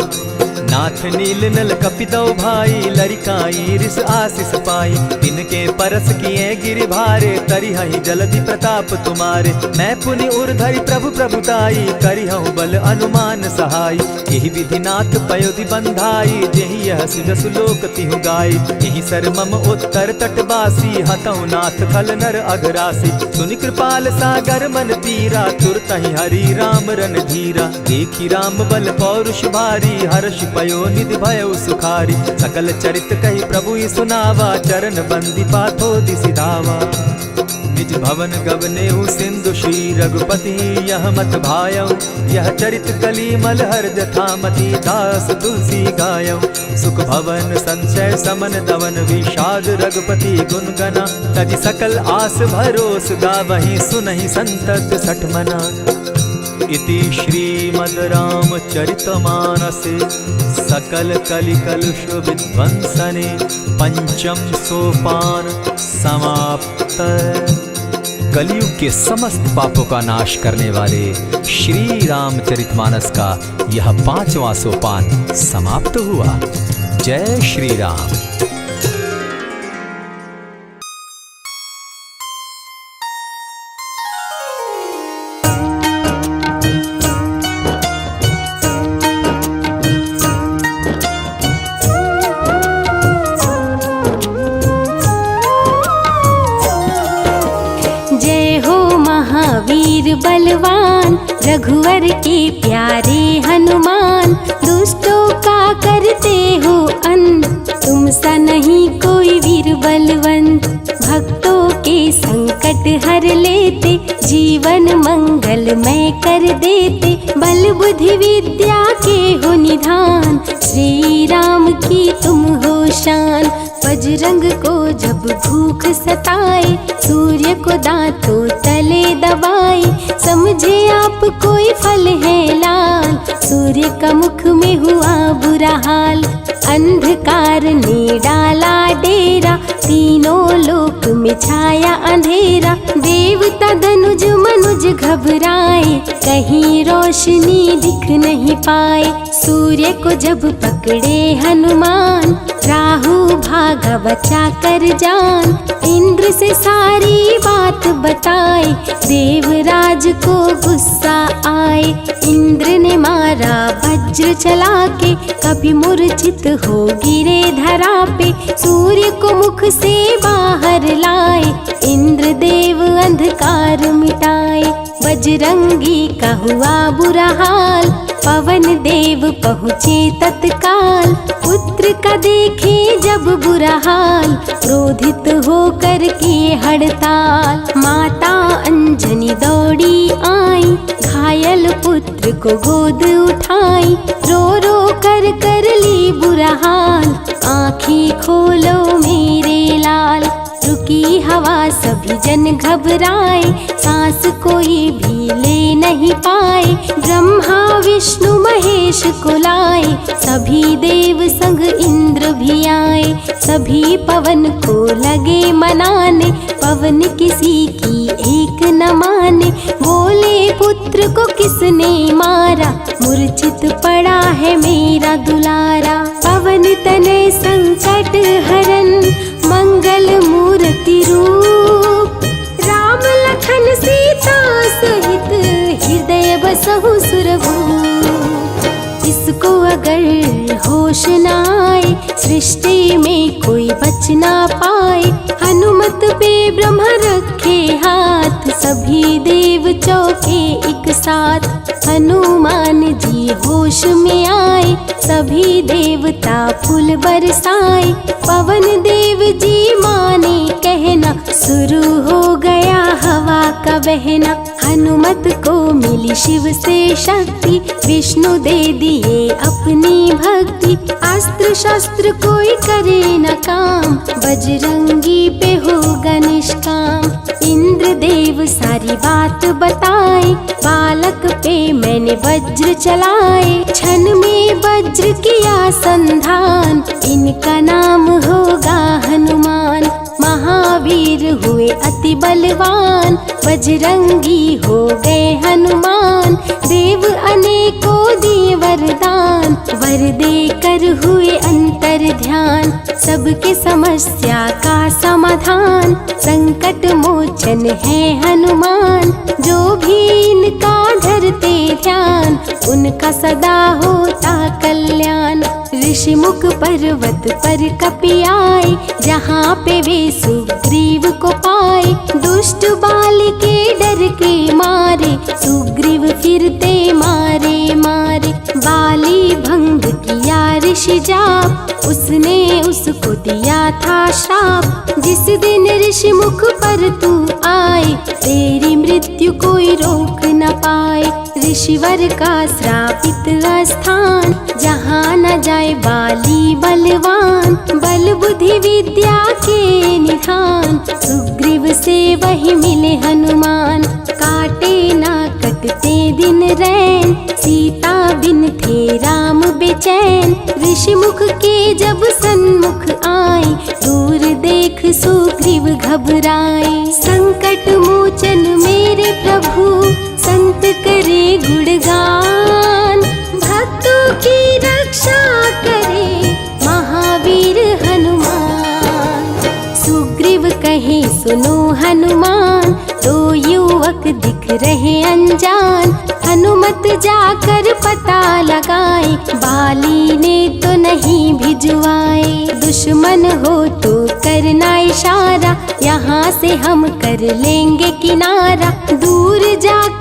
नाथ नील नल कपितौ भाई, लरिकाई रिस आशीष पाई। तिनके परस किए गिरि भारे, तरिहहि जलधि प्रताप तुम्हारे। मैं पुनि उर्धरि प्रभु प्रभुताई, करिहु बल अनुमान सहाय। यही विधि नाथ पयोधि बंधाई, जेहि यह सुजसु लोक तिहु गाई। यही सर मम उत्तर तटवासी, हतहु नाथ खल नर अघरासी। सुनि कृपाल सागर मन तीरा, तुरतहि हरि राम रन धीरा। देखी राम बल पौरुष भारी, हर्ष पयो निधि भयउ सुखारी। सकल चरित कहि प्रभु सुनावा, चरण बंदी पाथो दिसि धावा। निज भवन गवनेहु सिंधु श्री रघुपति, यह मत भायऊ। यह चरित कली मलहर जथामति, दास तुलसी गायऊ। सुख भवन संशय समन दवन, विषाद रघुपति गुण गना। तजि सकल आस भरोस, गावहि सुनहि संतत सठ मना। इति श्रीमद् रामचरितमानसे, सकल कलिकलुष विध्वंसने। पंचम सोपान समाप्त। कलयुग के समस्त पापों का नाश करने वाले श्री रामचरितमानस का यह 5वां सोपान समाप्त हुआ। जय श्री राम। महावीर बलवान, रघुवर के प्यारे हनुमान, दुष्टों का करते हो अंत, तुम सा नहीं कोई वीर बलवंत। भक्तों के संकट हर लेते, जीवन मंगलमय कर देते, बल बुद्धि विद्या के हो निधान, श्री राम की तुम हो शान। बजरंग को जब भूख सताए, सूर्य को दांतों तले दबाए, समझे आप कोई फल है लाल, सूर्य का मुख में हुआ बुरा हाल। अंधकार ने डाला डेरा, तीनों लोक में छाया अंधेरा, देवता धनुज मनुज घबराए, कहीं रोशनी दिख नहीं पाए। सूर्य को जब पकड़े हनुमान, राहु भागा बचा कर जान, इंद्र से सारी बात बताए, देवराज को गुस्सा आए। इंद्र ने मारा वज्र चला के, कभी मूर्छित हो गिरे धरा पे, सूर्य को मुख से बाहर लाए, इंद्र देव अंधकार मिटाए। बजरंगी का हुआ बुरा हाल, पवन देव पहुँचे तत्काल, पुत्र का देखे जब बुरा हाल, क्रोधित होकर किए हड़ताल। माता अंजनी दौड़ी आई, घायल पुत्र को गोद उठाई, रो रो कर ली बुरा हाल, आँखें खोलो मेरे लाल। रुकी हवा सभी जन घबराए, सांस कोई भी ले नहीं पाए, ब्रह्मा विष्णु महेश को लाए, सभी देव संग इंद्र भी आए, सभी पवन को लगे मनाने, पवन किसी की एक न माने, बोले पुत्र को किसने मारा, मूर्छित पड़ा है मेरा दुलारा। पवन तनय संकट हरन, मंगल मूर्ति रूप, राम लखन सीता सहित हृदय बसहु सुरभूप। इसको अगर होश न आए, सृष्टि में कोई बच ना पाए, हनुमत पे ब्रह्मा रखे हाथ, सभी देव चौके एक साथ। हनुमान जी होश में आए, सभी देवता फूल बरसाए, पवन देव जी माने कहना, शुरू हो गया हवा का बहना। हनुमत को मिली शिव से शक्ति, विष्णु दे दिए अपनी भक्ति, अस्त्र शस्त्र कोई करे न काम, बजरंगी पे होगा निष्काम। इंद्र देव सारी बात बताए, बालक पे मैंने वज्र चलाए, क्षण में वज्र किया संधान, इनका नाम होगा हनुमान। महावीर हुए अति बलवान, बजरंगी हो गए हनुमान, देव अनेकों दिए वरदान, वर देकर हुए अंतर ध्यान, सबके समस्या का समाधान, संकट मोचन है हनुमान, जो भी इनका धरते ध्यान, उनका सदा होता कल्याण। ऋषि मुख पर्वत पर कपि आए, जहाँ पे वे सुग्रीव को पाए, दुष्ट बाल के डर के मारे, सुग्रीव फिरते मारे मारे, बाली भंग किया ऋषि जाप, उसने उसको दिया था श्राप, जिस दिन ऋषि मुख पर तू आए, तेरी मृत्यु कोई रोक न पाए। ऋषिवर का श्रापित स्थान, जहाँ न जाए बाली बलवान, बल बुद्धि विद्या के निधान, सुग्रीव से वही मिले हनुमान। काटे ना कटते दिन रैन, सीता बिन थे राम बेचैन, ऋषि मुख के जब सन्मुख आए, दूर देख सुग्रीव घबराए। संकट मोचन मेरे प्रभु, संत करे गुणगान, भक्तों की रक्षा करे महावीर हनुमान। सुग्रीव कहे सुनो हनुमान, दो युवक दिख रहे अनजान, हनुमत जाकर पता लगाए, बाली ने तो नहीं भिजवाए। दुश्मन हो तो करना इशारा, यहाँ से हम कर लेंगे किनारा, दूर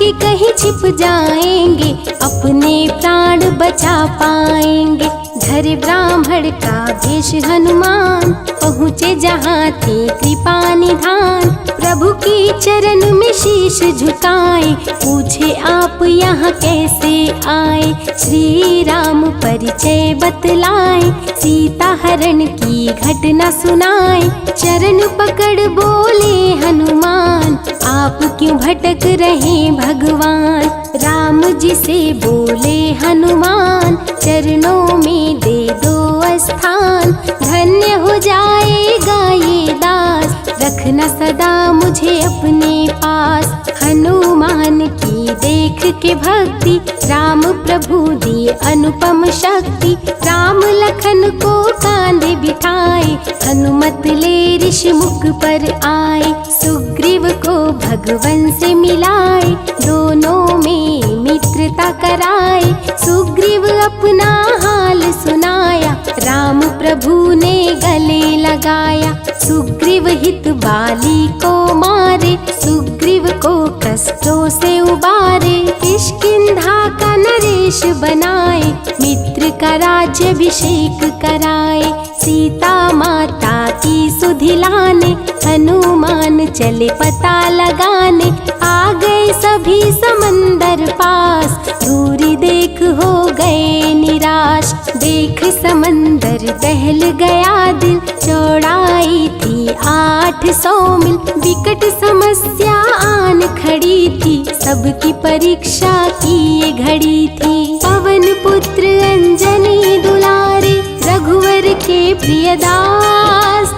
के कहीं छिप जाएंगे, अपने प्राण बचा पाएंगे। धरे ब्राह्मण का वेश हनुमान, पहुँचे जहाँ थे कृपा निधान। प्रभु की चरण में शीश झुकाए, पूछे आप यहाँ कैसे आए। श्री राम परिचय बतलाए, सीता हरण की घटना सुनाए। चरण पकड़ बोले हनुमान, आप क्यों भटक रहे भगवान। राम जी से बोले हनुमान, चरणों में दे दो स्थान। धन्य हो जाएगा ये दास, रखना सदा मुझे अपने पास। हनुमान की देख के भक्ति, राम प्रभु दिए अनुपम शक्ति। राम लखन को कांधे बिठाए, हनुमत ले ऋषि मुख पर आए। सुग्रीव को भगवन से मिलाए, दोनों में मित्रता कराए। सुग्रीव अपना हाल सुनाया, राम प्रभु ने गले लगाया। सुग्रीव हित बाली को मारे, सुग्रीव को कष्टों से उबारे। किष्किंधा का नरेश बनाए, मित्र का राज्याभिषेक कराए। सीता माता की सुधि लाने, हनुमान चले पता लगाने। आ गए सभी समंदर पास, दूरी देख हो गए निराश। देख समंदर दहल गया दिल, चौड़ाई थी 800 मील। विकट समस्या आन खड़ी थी, सबकी परीक्षा की ये घड़ी थी। पवन पुत्र अंजनी दुलारे, रघुवर के प्रिय दास।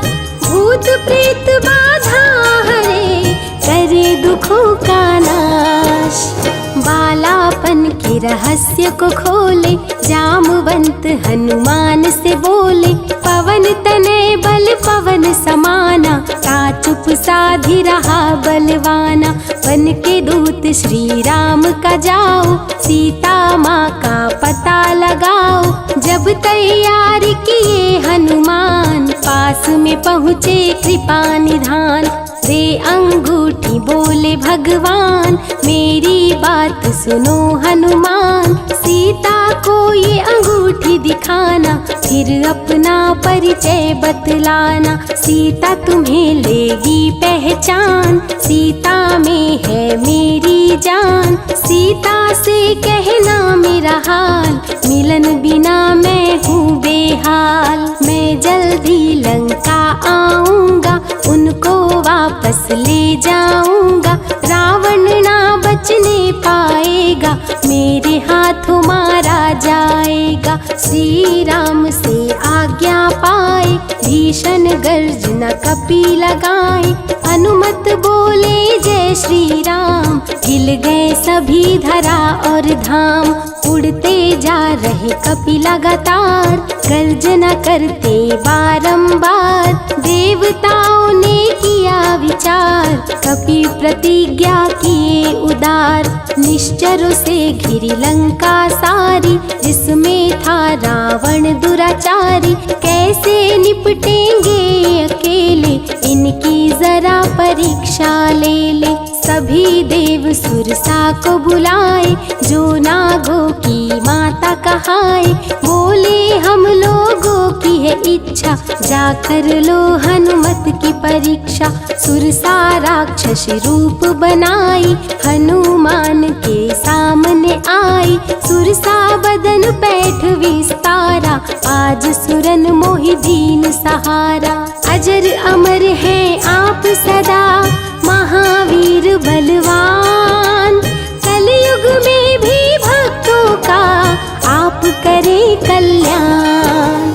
भूत प्रेत बाधा हरे, करे दुखों का नाश। बालापन के रहस्य को खोले, जामवंत हनुमान से बोले। पवन तनय बल पवन समाना, ता चुप साधी रहा बलवाना। बन के दूत श्री राम का जाओ, सीता माँ का पता लगाओ। जब तैयारी किए हनुमान, पास में पहुँचे कृपा निधान। दे अंगूठी बोले भगवान, मेरी बात सुनो हनुमान। सीता को ये अंगूठी दिखाना, फिर अपना परिचय बतलाना। सीता तुम्हें लेगी पहचान, सीता में है मेरी जान। सीता से कहना मेरा हाल, मिलन बिना मैं हूँ बेहाल। मैं जल्दी लंका आऊँगा, उनको वापस ले जाऊँगा। रावण ना बचने पाएगा, मेरे हाथों मारा जाएगा। श्री राम से आज्ञा पाए, भीषण गर्जना कपि लगाए। अनुमत बोले जय श्री राम, हिल गए सभी धरा और धाम। उड़ते जा रहे कपि लगातार, गर्जना करते बारंबार। देवताओं ने किया विचार, कपि प्रतिज्ञा किए उदार। निश्चरों से घिरी लंका सारी, जिसमें था रावण दुराचारी। कैसे निपटेंगे अकेले, इनकी जरा परीक्षा ले ले। सभी देव सुरसा को बुलाए, जो नागों की माता कहाए। बोले हम लोगों की है इच्छा, जाकर लो हनुमत की परीक्षा। सुरसा राक्षस रूप बनाई, हनुमान के सामने आई। सुरसा बदन पैठ विस्तारा, आज सुरन मोहि दीन सहारा। अजर अमर है आप सदा, महावीर बलवान। कलयुग में भी भक्तों का आप करें कल्याण।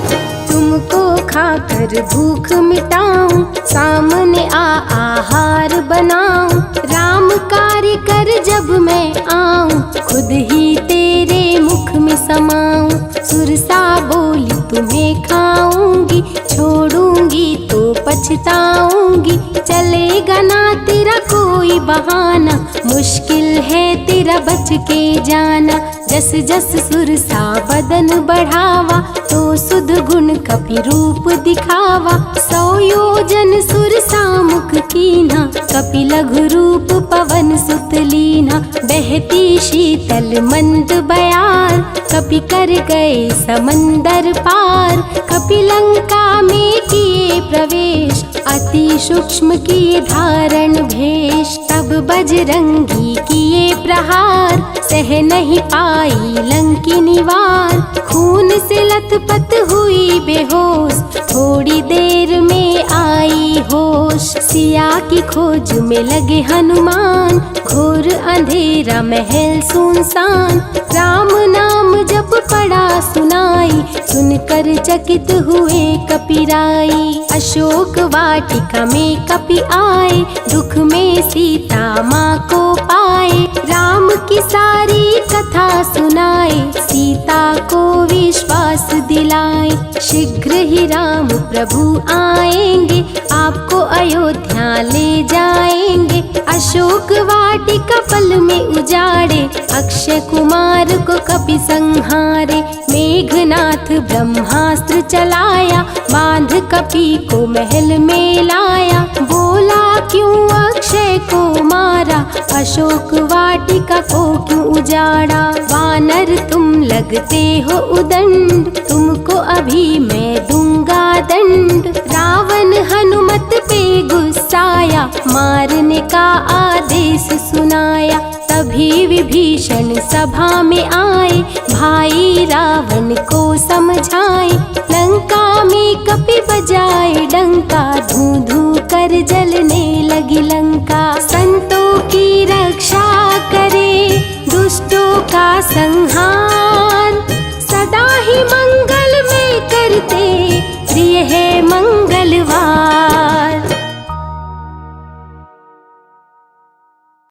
तुमको खाकर भूख मिटाऊं, सामने आहार बनाऊं। राम कार्य कर जब मैं आऊं, खुद ही तेरे मुख में समाऊं। सुरसा बोली तुम्हें खाऊंगी, छोड़ूंगी तो पछताऊंगी। चलेगा ना तेरा कोई बहाना, मुश्किल है तेरा बच के जाना। जस जस सुरसा बदन बढ़ावा, तो सुध गुण कपि रूप दिखावा। 100 योजन सुरसा मुख कीन्हा, कपि लघु रूप पवन सुत लीन्हा। बहती शीतल मंद बयार, कपि कर गए समंदर पार। कपि लंका में किए प्रवेश, अति सूक्ष्म किए धारण भेष। तब बजरंगी किए प्रहार, सह नहीं पाई लंकिनी वार। खून से लथपथ हुई बेहोश, थोड़ी देर में आई होश। सिया की खोज में लगे हनुमान, घोर अंधेरा महल सुनसान। राम नाम जप पड़ा सुनाई, सुनकर चकित हुए कपिराई। अशोक वाटिका में कपि आए, दुख में सीता माँ को पाए। राम की सारी कथा सुनाए, सीता को विश्वास दिलाए। शीघ्र ही राम प्रभु आएंगे, आपको अयोध्या ले जाएंगे। अशोक वाटिका पल में उजाड़े, अक्षय कुमार को कपि संहारे। मेघनाथ ब्रह्मास्त्र चलाया, बांध कपि को महल में लाया। बोला क्यों अक्षय को मारा, अशोक वाटिका को क्यों उजाड़ा। वानर तुम लगते हो उदंड, तुमको अभी मैं दूंगा दंड। रावण हनुमत पे गुस्साया, मारने का आदेश सुनाया। तभी विभीषण सभा में आए, भाई रावण को समझाए। लंका में कपि बजाए डंका, धूं धूं कर जलने लगी लंका। संतों की रक्षा करे, दुष्टों का संहार, सदा ही